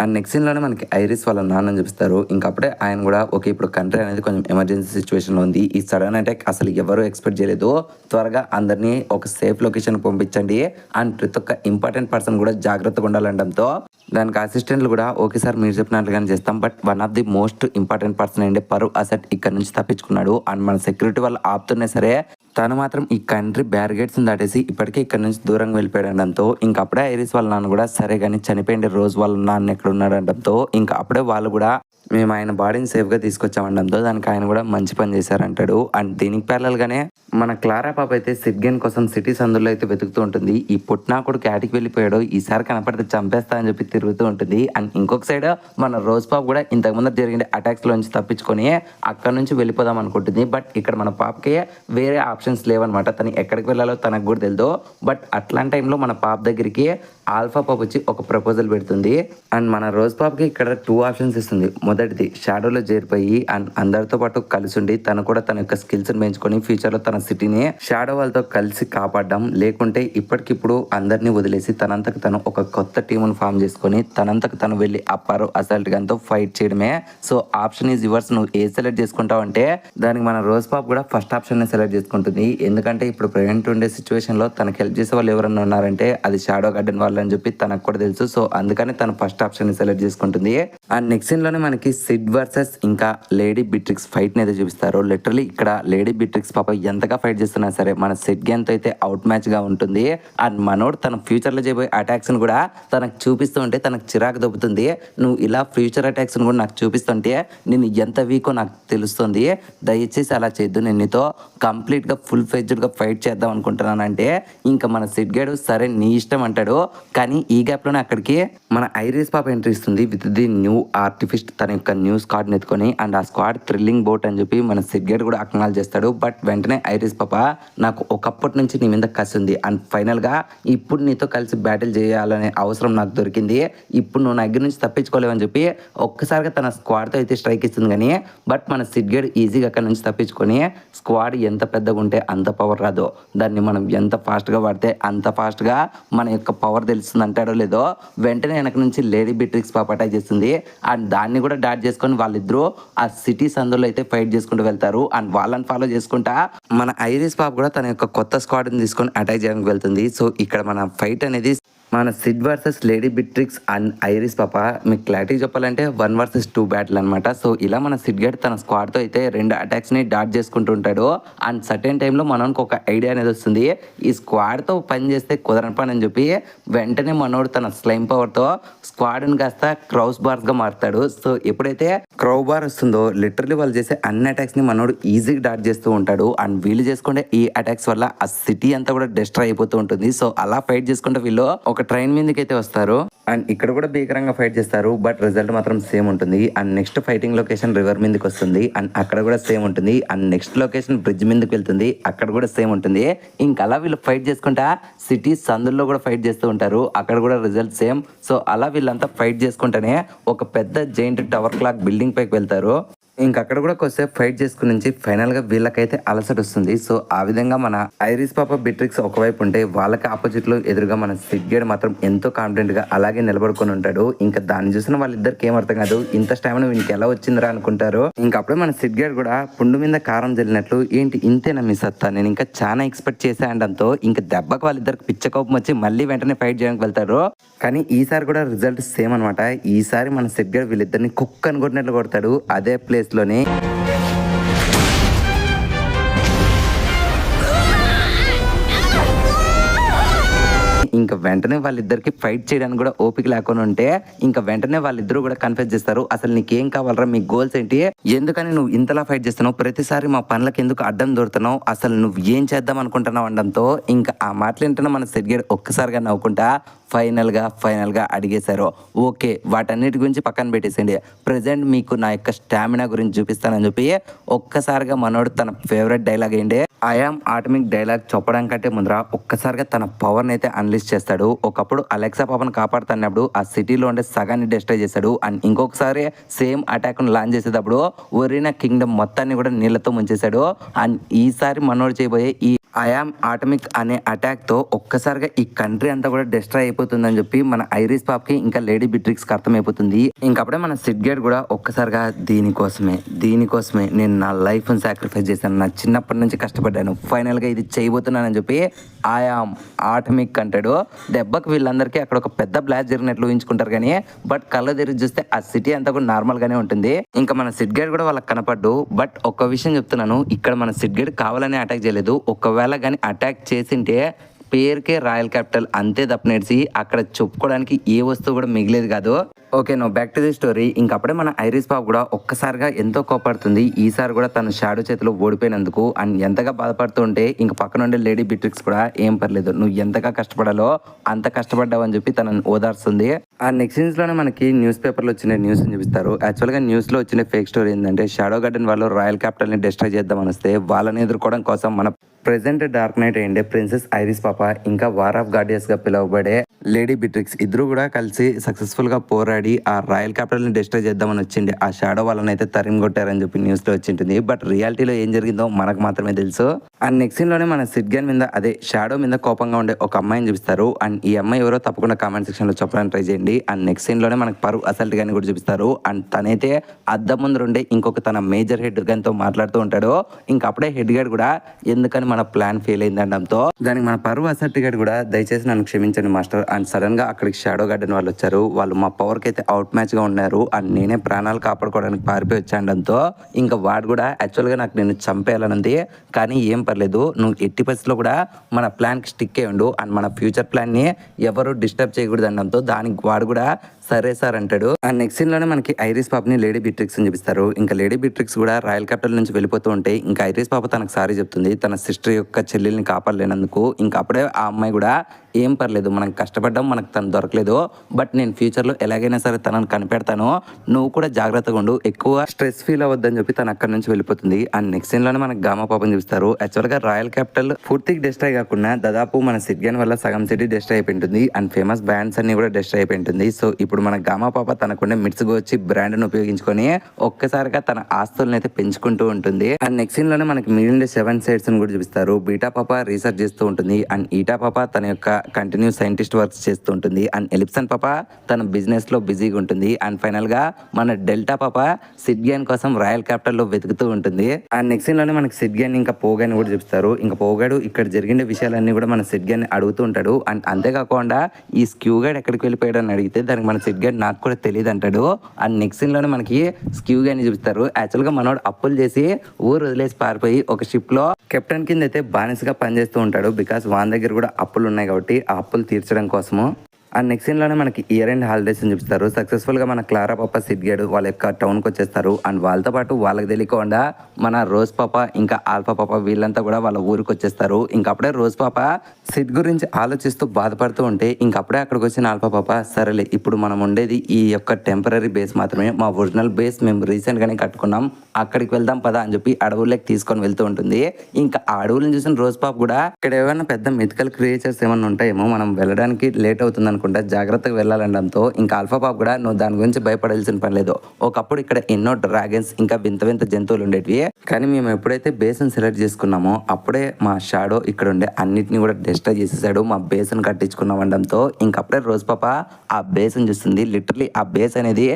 అండ్ నెక్స్ట్ సీన్లోనే మనకి ఐరిస్ వాళ్ళ నాన్నని చూపిస్తారు. ఇంకా అప్పుడే ఆయన కూడా ఓకే ఇప్పుడు కంట్రీ అనేది కొంచెం ఎమర్జెన్సీ సిచ్యువేషన్లో ఉంది, ఈ సడన్ అటాక్ అసలు ఎవరు ఎక్స్పెక్ట్ చేయలేదు, త్వరగా అందరినీ ఒక సేఫ్ లొకేషన్ పంపించండి అండ్ ప్రతి ఒక్క ఇంపార్టెంట్ పర్సన్ కూడా జాగ్రత్తగా ఉండాలంటంతో దానికి అసిస్టెంట్లు కూడా ఓకే సార్ మీరు చెప్పినట్లుగానే చేస్తాం, but one of the most important person అండి పరు అసెట్ ఇక్కడ నుంచి తప్పించుకున్నాడు అండ్ మన సెక్యూరిటీ వాళ్ళు ఆపుతున్నా సరే తను మాత్రం ఈ కంట్రీ బ్యారిగేట్స్ దాటేసి ఇప్పటికే ఇక్కడ నుంచి దూరంగా వెళ్ళిపోయాడంతో ఇంకా అప్పుడే ఐరిస్ వాళ్ళ నాన్న కూడా సరే కానీ చనిపోయింది రోజు వాళ్ళ నాన్న ఎక్కడ ఉన్నాడంటంతో ఇంకా అప్పుడే వాళ్ళు కూడా మేము ఆయన బాడీని సేఫ్గా తీసుకొచ్చామండంతో దానికి ఆయన కూడా మంచి పని చేశారంటాడు. అండ్ దీనికి ప్యారల్గానే మన క్లారా పాప అయితే సిడ్గేన్ కోసం సిటీస్ అందులో అయితే వెతుకుతూ ఉంటుంది. ఈ పుట్నాకుడు క్యాటికి వెళ్ళిపోయాడు, ఈసారి కనపడితే చంపేస్తా అని చెప్పి తిరుగుతూ ఉంటుంది. అండ్ ఇంకొక సైడ్ మన రోజ్ పాప కూడా ఇంతకుముందు జరిగిన అటాక్స్ లోంచి తప్పించుకొని అక్కడ నుంచి వెళ్ళిపోదాం అనుకుంటుంది. బట్ ఇక్కడ మన పాపకి వేరే ఆప్షన్స్ లేవన్నమాట, తను ఎక్కడికి వెళ్ళాలో తనకు కూడా తెలియదు. బట్ అట్లాంటి టైంలో మన పాప దగ్గరికి ఆల్ఫా పాప వచ్చి ఒక ప్రపోజల్ పెడుతుంది. అండ్ మన రోజ్ పాపకి ఇక్కడ 2 ఆప్షన్స్ ఇస్తుంది. మొదటిది షాడోలో చేరిపోయి అండ్ అందరితో పాటు కలిసి ఉండి తను కూడా తన యొక్క స్కిల్స్ పెంచుకొని ఫ్యూచర్లో తన సిటీని షాడో వాళ్ళతో కలిసి కాపాడడం, లేకుంటే ఇప్పటికిప్పుడు అందరినీ వదిలేసి తనంతకు తను ఒక కొత్త టీమును ఫామ్ చేసుకొని తనంతకు తను వెళ్ళి అప్పారు అసల్ట్ గన్తో ఫైట్ చేయడమే. సో ఆప్షన్ ఈజ్ యువర్స్, నువ్వు ఏ సెలెక్ట్ చేసుకుంటావు అంటే దానికి మన రోజ్ పాప్ కూడా ఫస్ట్ ఆప్షన్ సెలెక్ట్ చేసుకుంటుంది. ఎందుకంటే ఇప్పుడు ప్రెజెంట్ ఉండే సిచ్యువేషన్ లో తనకు హెల్ప్ చేసే వాళ్ళు ఎవరన్నా ఉన్నారంటే అది షాడో గార్డెన్ వాళ్ళు అని చెప్పి తనకు కూడా తెలుసు. సో అందుకని తను ఫస్ట్ ఆప్షన్ ని సెలెక్ట్ చేసుకుంటుంది. అండ్ నెక్స్ట్ సీన్ లోనే మనకి సిడ్ వర్సెస్ ఇంకా లేడీ బిట్రిక్స్ ఫైట్ ని అయితే చూపిస్తారు. లిటరలీ ఇక్కడ లేడీ బిట్రిక్స్ పాప ఎంతగా ఫైట్ చేస్తున్నా సరే మన సిడ్ గేన్ తో అయితే అవుట్ మ్యాచ్ గా ఉంటుంది. అండ్ మనోడు తన ఫ్యూచర్ లో చేయబోయే అటాక్స్ ని కూడా తనకు చూపిస్తూ ఉంటే తనకు చిరాకు దొబ్బుతుంది. నువ్వు ఇలా ఫ్యూచర్ అటాక్స్ ని కూడా నాకు చూపిస్తుంటే నేను ఎంత వీకో నాకు తెలుస్తుంది, దయచేసి అలా చేయొద్దు, నేను నీతో కంప్లీట్ గా ఫుల్ ఫ్లెడ్జ్డ్ గా ఫైట్ చేద్దాం అనుకుంటున్నానంటే ఇంకా మన సిడ్ గేడు సరే నీ ఇష్టం అంటాడు. కానీ ఈ గ్యాప్ లోనే అక్కడికి మన ఐరిస్ పాప ఎంట్రీ ఇస్తుంది విత్ ది న్యూ ఆర్టిఫిస్ట్ తన యొక్క న్యూ స్క్వాడ్ ని ఎత్తుకొని. అండ్ ఆ స్క్వాడ్ థ్రిల్లింగ్ బోట్ అని చెప్పి మన సిడ్ గేడ్ కూడా అక్నాలెడ్జ్ చేస్తాడు. బట్ వెంటనే ఐరిస్ పాప నాకు ఒకప్పటి నుంచి నీ మీద కసి ఉంది అండ్ ఫైనల్ గా ఇప్పుడు నీతో కలిసి బ్యాటిల్ చేయాలనే అవసరం నాకు దొరికింది, ఇప్పుడు నువ్వు నా దగ్గర నుంచి తప్పించుకోలేవని చెప్పి ఒక్కసారిగా తన స్క్వాడ్ తో అయితే స్ట్రైక్ ఇస్తుంది. కానీ బట్ మన సిడ్ గేడ్ ఈజీగా అక్కడ నుంచి తప్పించుకొని స్క్వాడ్ ఎంత పెద్దగా ఉంటే అంత పవర్ రాదో, దాన్ని మనం ఎంత ఫాస్ట్ గా వాడితే అంత ఫాస్ట్ గా మన యొక్క పవర్ తెలుస్తుంది అంటాడో లేదో వెంటనే వెనక నుంచి లేడీ బిట్రిక్స్ పాప అటాక్ చేస్తుంది. అండ్ దాన్ని కూడా డాట్ చేసుకొని వాళ్ళిద్దరూ ఆ సిటీస్ అందులో అయితే ఫైట్ చేసుకుంటూ వెళ్తారు. అండ్ వాళ్ళని ఫాలో చేసుకుంటా మన ఐరిస్ పాప కూడా తన యొక్క కొత్త స్క్వాడ్ ని తీసుకొని అటాక్ చేయడానికి వెళ్తుంది. సో ఇక్కడ మన ఫైట్ అనేది మన Sid versus lady బిట్రిక్స్ and iris పాప మీకు క్లారిటీ చెప్పాలంటే 1 vs 2 బ్యాటిల్ అనమాట. సో ఇలా మన సిడ్ గేడ్ తన స్క్వాడ్ తో అయితే 2 అటాక్స్ ని డాట్ చేసుకుంటూ ఉంటాడు. అండ్ సర్టెన్ టైంలో మనోనికి ఒక ఐడియా అనేది వస్తుంది, ఈ స్క్వాడ్ తో పని చేస్తే కుదరని పని అని చెప్పి వెంటనే మనోడు తన స్లైమ్ పవర్ తో స్క్వాడ్ ని కాస్త క్రౌస్ బార్స్ గా మారుతాడు. సో ఎప్పుడైతే క్రౌ బార్ వస్తుందో లిటరలీ వాళ్ళు చేసే అన్ని అటాక్స్ ని మనోడు ఈజీగా డాట్ చేస్తూ ఉంటాడు. అండ్ వీళ్ళు చేసుకుంటే ఈ అటాక్స్ వల్ల ఆ సిటీ అంతా కూడా డిస్ట్రాయ్ అయిపోతూ ఉంటుంది. సో అలా ఫైట్ చేసుకుంటే వీళ్ళు ఒక ట్రైన్ మీదకి అయితే వస్తారు. అండ్ ఇక్కడ కూడా భీకరంగా ఫైట్ చేస్తారు. బట్ రిజల్ట్ మాత్రం సేమ్ ఉంటుంది. And next fighting location river మీదకి వస్తుంది. అండ్ అక్కడ కూడా సేమ్ ఉంటుంది. అండ్ నెక్స్ట్ లొకేషన్ బ్రిడ్జ్ మీదకి వెళ్తుంది, అక్కడ కూడా సేమ్ ఉంటుంది. ఇంకా అలా వీళ్ళు ఫైట్ చేసుకుంటా సిటీస్ సందుల్లో కూడా ఫైట్ చేస్తూ ఉంటారు, అక్కడ కూడా రిజల్ట్ సేమ్. సో అలా వీళ్ళంతా ఫైట్ చేసుకుంటేనే ఒక పెద్ద జైంట్ టవర్ క్లాక్ బిల్డింగ్ పైకి వెళ్తారు. ఇంక అక్కడ కూడా కొద్దిసేపు ఫైట్ చేసుకుని నుంచి ఫైనల్ గా వీళ్ళకైతే అలసట వస్తుంది. సో ఆ విధంగా మన ఐరిస్ పాప బిట్రిక్స్ ఒకవైపు ఉంటే వాళ్ళకి ఆపోజిట్ లో ఎదురుగా మన సిడ్ గేడ్ మాత్రం ఎంతో కాన్ఫిడెంట్ గా అలాగే నిలబడుకొని ఉంటాడు. ఇంకా దాన్ని చూసిన వాళ్ళిద్దరికి ఏం అర్థం కాదు, ఇంత స్టామినా వీనికి ఎలా వచ్చిందిరా అనుకుంటారు. ఇంకా అప్పుడే మన సిడ్ గేడ్ కూడా పుండు మీద కారం జల్లినట్లు ఏంటి ఇంతేనా మీ సత్తా, నేను ఇంకా చాలా ఎక్స్పెక్ట్ చేసా అనడంతో ఇంకా దెబ్బకి వాళ్ళిద్దరికి పిచ్చ కోపం వచ్చి మళ్ళీ వెంటనే ఫైట్ చేయడానికి వెళ్తారు. కానీ ఈసారి కూడా రిజల్ట్ సేమ్ అనమాట. ఈసారి మన సిడ్ గేడ్ వీళ్ళిద్దరిని కుక్ అని కొట్టినట్లు కొడతాడు అదే ప్లేస్ లోనే. ఇంకా వెంటనే వాళ్ళిద్దరికి ఫైట్ చేయడానికి కూడా ఓపిక లేకుండా ఉంటే ఇంకా వెంటనే వాళ్ళిద్దరూ కూడా కన్ఫ్యూజ్ చేస్తారు. అసలు నీకేం కావాలరా, మీ గోల్స్ ఏంటి, ఎందుకని నువ్వు ఇంతలా ఫైట్ చేస్తున్నావు, ప్రతిసారి మా పనులకు ఎందుకు అడ్డం దొరుకుతున్నావు, అసలు నువ్వు ఏం చేద్దాం అనుకుంటున్నావు అనడంతో ఇంకా ఆ మాటలు ఏంటన్నా మన సెడ్గేడ్ ఒక్కసారిగా నవ్వుకుంటా ఫైనల్ గా అడిగేశారు. ఓకే, వాటన్నిటి గురించి పక్కన పెట్టేసేయండి, ప్రెసెంట్ మీకు నా యొక్క స్టామినా గురించి చూపిస్తానని చెప్పి ఒక్కసారిగా మనోడు తన ఫేవరెట్ డైలాగ్ ఏంటి, ఐఆమ్ ఆటమిక్ డైలాగ్ చెప్పడం కంటే ముందర ఒక్కసారిగా తన పవర్ని అయితే అన్లిస్ట్ చేస్తాడు. ఒకప్పుడు అలెక్సా పాపను కాపాడుతున్నప్పుడు ఆ సిటీలో ఉండే సగాన్ని డిస్ట్రాయ్ చేశాడు. అండ్ ఇంకొకసారి సేమ్ అటాక్ను లాంచ్ చేసేటప్పుడు ఒరీనా కింగ్డమ్ మొత్తాన్ని కూడా నీళ్లతో ముంచేశాడు. అండ్ ఈసారి మనోడు చేయబోయే ఈ ఐఆమ్ ఆటమిక్ అనే అటాక్తో ఒక్కసారిగా ఈ కంట్రీ అంతా కూడా డిస్ట్రాయ్ అయిపోతుందని చెప్పి మన ఐరిస్ పాప్కి ఇంకా లేడీ బిట్రిక్స్కి అర్థమైపోతుంది. ఇంకప్పుడే మన సిడ్గేట్ కూడా ఒక్కసారిగా దీనికోసమే నేను నా లైఫ్ని సాక్రిఫైస్ చేశాను, నా చిన్నప్పటి నుంచి కష్టపడ్డాను, ఫైనల్గా ఇది చేయబోతున్నానని చెప్పి ఐఆమ్ ఆటమిక్ అంటాడు. దెబ్బకి వీళ్ళందరికీ అక్కడ ఒక పెద్ద బ్లాస్ట్ జరిగినట్లు ఊహించుకుంటారు కానీ బట్ కళ్ళు తెరిచి చూస్తే ఆ సిటీ అంతా కూడా నార్మల్గానే ఉంటుంది. ఇంకా మన సిడ్గేట్ కూడా వాళ్ళకి కనపడ్డు. బట్ ఒక్క విషయం చెప్తున్నాను, ఇక్కడ మన సిడ్గేట్ కావాలనే అటాక్ చేయలేదు. ఒకవేళ కానీ అటాక్ చేసింటే పేరుకే రాయల్ క్యాపిటల్ అంతే తప్పనేసి అక్కడ చెప్పుకోవడానికి ఏ వస్తువు కూడా మిగిలేదు కాదు. Okay, no back to the story. ఇంకప్పుడే మన ఐరిస్ పాప్ కూడా ఒక్కసారిగా ఎంతో కోపడుతుంది. ఈసారి కూడా తన షాడో చేతిలో ఓడిపోయినందుకు అండ్ ఎంతగా బాధపడుతూ ఉంటే ఇంక పక్కన ఉండే లేడీ బిట్రిక్స్ కూడా ఏం పర్లేదు, నువ్వు ఎంతగా కష్టపడాలో అంత కష్టపడ్డావు అని చెప్పి తనని ఓదార్స్తుంది. ఆ నెక్స్ట్ సీన్స్ లోనే మనకి న్యూస్ పేపర్లో వచ్చిన న్యూస్ అని చూపిస్తారు. యాక్చువల్గా న్యూస్ లో వచ్చిన ఫేక్ స్టోరీ ఏంటంటే షాడో గార్డెన్ వాళ్ళు రాయల్ క్యాపిటల్ ని డిస్ట్రాయ్ చేద్దామని వస్తే వాళ్ళని ఎదుర్కోవడం కోసం మన ప్రెసెంట్ డార్క్ నైట్ అయ్యిండే ప్రిన్సెస్ ఐరిస్ పాప ఇంకా వార్ ఆఫ్ గార్డియన్స్ గా పిలువబడే లేడీ బిట్రిక్స్ ఇద్దరు కూడా కలిసి సక్సెస్ఫుల్ గా పోరాడి ఆ రాయల్ క్యాపిటల్ ని డిస్ట్రాయ్ చేద్దామని వచ్చింది. ఆ షాడో వాళ్ళని అయితే తరిమి కొట్టారని చెప్పి న్యూస్ లో వచ్చింటుంది. బట్ రియాలిటీలో ఏం జరిగిందో మనకు మాత్రమే తెలుసు. అండ్ నెక్స్ట్ సీన్ లోనే మన సిడ్గన్ మీద అదే షాడో మీద కోపంగా ఉండే ఒక అమ్మాయిని చూపిస్తారు. అండ్ ఈ అమ్మాయి ఎవరో తప్పకుండా కామెంట్ సెక్షన్ లో చెప్పడానికి ట్రై చేయండి. అండ్ నెక్స్ట్ సీన్ లోనే మనకు పరు అసల్ట్ గాని కూడా చూపిస్తారు. అండ్ తనైతే అద్దం ముందు ఉండే ఇంకొక తన మేజర్ హెడ్ గన్ తో మాట్లాడుతూ ఉంటాడు. ఇంకా అప్పుడే హెడ్ గార్డ్ కూడా ఎందుకని మన ప్లాన్ ఫెయిల్ అయింది అనడంతో దానికి మన పరువు అసల్ట్ గార్డ్ కూడా దయచేసి నన్ను క్షమించండి మాస్టర్. అండ్ సడన్ గా అక్కడికి షాడో గార్డెన్ వాళ్ళు వచ్చారు. వాళ్ళు మా పవర్ కి అయితే అవుట్ మ్యాచ్ గా ఉన్నారు. అండ్ నేనే ప్రాణాలు కాపాడుకోవడానికి పారిపోయి వచ్చాడంతో ఇంకా వాడు కూడా యాక్చువల్ గా నాకు నేను చంపేయాలనుంది కానీ ఏం పర్లేదు, నువ్వు ఎట్టి పరిస్థితిలో కూడా మన ప్లాన్ కి స్టిక్ అయ్యి ఉండు అండ్ మన ఫ్యూచర్ ప్లాన్ ని ఎవరు డిస్టర్బ్ చేయకూడదు అనడంతో దానికి వాడు కూడా సరే సార్ అంటాడు. అండ్ నెక్స్ట్ సీన్ లోనే మనకి ఐరిస్ పాప ని లేడీ బిట్రిక్స్ అని చూపిస్తారు. ఇంకా లేడీ బిట్రిక్స్ కూడా రాయల్ క్యాపిటల్ నుంచి వెళ్ళిపోతూ ఉంటే ఇంకా ఐరిస్ పాప తనకు సారీ చెప్తుంది తన సిస్టర్ యొక్క చెల్లెల్ని కాపాడలేనందుకు. ఇంకా అప్పుడే ఆ అమ్మాయి కూడా ఏం పర్లేదు, మనం కష్టపడ్డాం, మనకు తను దొరకలేదు, బట్ నేను ఫ్యూచర్లో ఎలాగైనా సరే తనను కనిపెడతాను, నువ్వు కూడా జాగ్రత్తగా ఉండు, ఎక్కువ స్ట్రెస్ ఫీల్ అవ్వద్దని చెప్పి తను అక్కడి నుంచి వెళ్ళిపోతుంది. అండ్ నెక్స్ట్ సీన్ లోనే మనకి గామా పాపని చూపిస్తారు. యాక్చువల్గా రాయల్ క్యాపిటల్ పూర్తిగా డిస్ట్రాయ్ కాకుండా దాదాపు మన సిడ్గన్ వల్ల సగం సిటీ డిస్ట్రాయ్ అయిపోయింటుంది. అండ్ ఫేమస్ బ్రాండ్స్ అన్ని కూడా డిస్ట్రాయ్ అయిపోయింటుంది. సో ఇప్పుడు మన గామా పాప తనకుండే మిట్స్గోచి బ్రాండ్ను ఉపయోగించుకొని ఒక్కసారిగా తన ఆస్తులను అయితే పెంచుకుంటూ ఉంటుంది. అండ్ నెక్స్ట్ సీన్ లోనే మనకి మిగిలిన 7 సైడ్స్ కూడా చూపిస్తారు. బీటా పాప రీసెర్చ్ చేస్తూ ఉంటుంది. అండ్ ఈటా పాప తన యొక్క కంటిన్యూ సైంటిస్ట్ వర్క్స్ చేస్తూ ఉంటుంది. అండ్ ఎలిప్సన్ పాప తన బిజినెస్ లో బిజీగా ఉంటుంది. అండ్ ఫైనల్ గా మన డెల్టా పాప సిడ్గన్ కోసం రాయల్ క్యాపిటల్ లో వెతుకుతూ ఉంటుంది. అండ్ నెక్స్ట్ సీన్ లోనే మనకి సిడ్గన్ ఇంకా పోగాని కూడా చూపిస్తారు. ఇంకా పోగాడు ఇక్కడ జరిగిన విషయాలన్నీ కూడా మన సిడ్గన్ అడుగుతూ ఉంటాడు. అండ్ అంతేకాకుండా ఈ స్క్యూ గైడ్ ఎక్కడికి వెళ్ళిపోయాడు అని అడిగితే దానికి మన సిడ్గన్ నాకు కూడా తెలియదు అంటాడు. అండ్ నెక్స్ట్ సీన్ లోనే మనకి స్క్యూ గైడ్ చూపిస్తారు. యాక్చువల్ గా మనోడు అప్పులు చేసి ఊరు వదిలేసి పారిపోయి ఒక షిప్ లో కెప్టెన్ కింద అయితే బానిసగా పనిచేస్తూ ఉంటాడు. బికాస్ వాన్ దగ్గర కూడా అప్పులు ఉన్నాయి కాబట్టి ఆ అప్పులు తీర్చడం కోసము. అండ్ నెక్స్ట్ సీన్ లోనే మనకి ఇయర్ అండ్ హాలిడేస్ అని చూపిస్తారు. సక్సెస్ఫుల్ గా మన క్లారా పాప సిడ్గేడ్ వాళ్ళ యొక్క టౌన్ కి వచ్చేస్తారు. అండ్ వాళ్ళతో పాటు వాళ్ళకి తెలియకుండా మన రోజ్ పాప ఇంకా ఆల్ఫా పాప వీళ్ళంతా కూడా వాళ్ళ ఊరికి వచ్చేస్తారు. ఇంకప్పుడే రోజ్ పాప సిడ్ గురించి ఆలోచిస్తూ బాధపడుతూ ఉంటే ఇంకప్పుడే అక్కడికి వచ్చిన ఆల్ఫా పాప సరేలే ఇప్పుడు మనం ఉండేది ఈ యొక్క టెంపరీ బేస్ మాత్రమే, మా ఒరిజినల్ బేస్ మేము రీసెంట్ గానే కట్టుకున్నాం, అక్కడికి వెళ్దాం పదా అని చెప్పి అడవుల్లోకి తీసుకొని వెళ్తూ ఉంటుంది. ఇంకా ఆ అడవులను చూసిన రోజ్ పాప కూడా ఇక్కడ ఏమైనా పెద్ద మిథికల్ క్రియేచర్స్ ఏమైనా ఉంటాయేమో, మనం వెళ్ళడానికి లేట్ అవుతుంది అనుకుంటా, జాగ్రత్తగా వెళ్ళాలనడంతో ఇంకా ఆల్ఫా పాప్ కూడా నువ్వు దాని గురించి భయపడాల్సిన పని లేదు, ఒకప్పుడు ఇక్కడ ఎన్నో డ్రాగన్స్ ఇంకా వింత వింత జంతువులు ఉండేటివి, కానీ మేము ఎప్పుడైతే బేస్ని సెలెక్ట్ చేసుకున్నామో అప్పుడే మా షాడో ఇక్కడ ఉండే అన్నిటిని కూడా డిస్ట్రాయ్ చేసేసాడు, మా బేస్ని కట్టించుకున్నాం అనడంతో ఇంకప్పుడే రోజ్ పాప ఆ బేస్ని చూస్తుంది. లిటరలీ ఆ బేస్ అనేది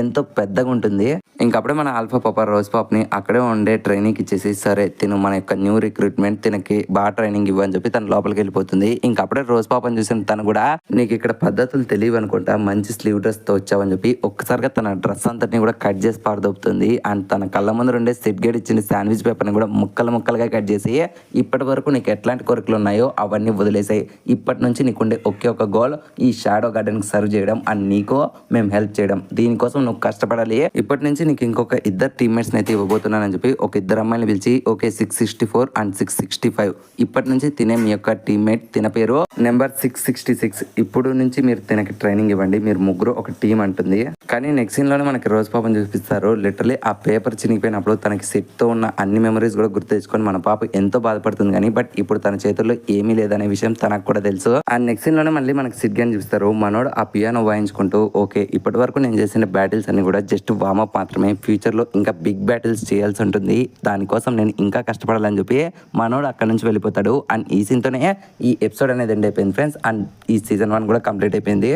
ఎంతో పెద్దగా ఉంటుంది. ఇంకప్పుడే మన ఆల్ఫా పాప రోజ్ పాప్ని అక్కడే ఉండే ట్రైనింగ్ ఇచ్చేసి సరే తిను మన యొక్క న్యూ రిక్రూట్మెంట్ తినకి బాగా ట్రైనింగ్ ఇవ్వని చెప్పి తన లోపలికి వెళ్ళిపోతుంది. ఇంకప్పుడే రోజ్ పాపని చూసిన తను కూడా నీకు ఇక్కడ పద్ధతులు తెలియవు అనుకుంటా మంచి స్లీవ్ డ్రెస్ తో వచ్చావని చెప్పి ఒక్కసారిగా తన డ్రెస్ అంతటిని కూడా కట్ చేసి పారదొప్పుతుంది. అండ్ తన కళ్ళ ముందు ఉండే సెట్ గేడ్ ఇచ్చిన శాండ్విచ్ పేపర్ని కూడా ముక్కలు ముక్కలుగా కట్ చేసి ఇప్పటి వరకు నీకు ఎట్లాంటి కోరికలు ఉన్నాయో అవన్నీ వదిలేసాయి. ఇప్పటి నుంచి నీకుండే ఒకే ఒక గోల్ ఈ షాడో గార్డెన్ సర్వ్ చేయడం అండ్ నీకు మేము హెల్ప్ చేయడం. దీనికోసం నువ్వు కష్టపడాలి. ఇప్పటి నుంచి నీకు ఇంకొక ఇద్దరు టీమ్మేట్స్ అయితే ఇవ్వబోతున్నానని చెప్పి ఒక ఇద్దరు అమ్మాయిని పిలిచి ఓకే 664 అండ్ 665 ఇప్పటి నుంచి తినే మీ యొక్క టీమ్మేట్ తిన పేరు నెంబర్ 666. ఇప్పుడు నుంచి మీరు తినకి ట్రైనింగ్ ఇవ్వండి, మీరు ముగ్గురు ఒక టీం అంటుంది. కానీ నెక్స్ట్ సీన్ లోనే మనకి రోజ్ పాపని చూపిస్తారు. లిటరలీ ఆ పేపర్ చినిగిపోయినప్పుడు తనకి సెట్ తో ఉన్న అన్ని మెమరీస్ కూడా గుర్తు తెచ్చుకొని మన పాప ఎంతో బాధపడుతుంది. కానీ బట్ ఇప్పుడు తన చేతుల్లో ఏమీ లేదనే విషయం తనకు కూడా తెలుసు. అండ్ నెక్స్ట్ సీన్ లోనే మళ్ళీ మనకి సిడ్ గన్ చూపిస్తారు. మనోడు ఆ పియానో వాయించుకుంటూ ఓకే ఇప్పటి వరకు నేను చేసిన బ్యాటిల్స్ అన్ని కూడా జస్ట్ వార్మప్ మాత్రమే, ఫ్యూచర్ లో ఇంకా బిగ్ బ్యాటిల్స్ చేయాల్సి ఉంటుంది, దానికోసం నేను ఇంకా కష్టపడాలని చెప్పి మనోడు అక్కడ నుంచి వెళ్ళిపోతాడు. అండ్ ఈ సీన్ తోనే ఈ ఎపిసోడ్ అనేది ఎండ్ అయిపోయింది ఫ్రెండ్స్. అండ్ ఈ సీజన్ 1 కూడా కంప్లీట్ అయిపోయింది.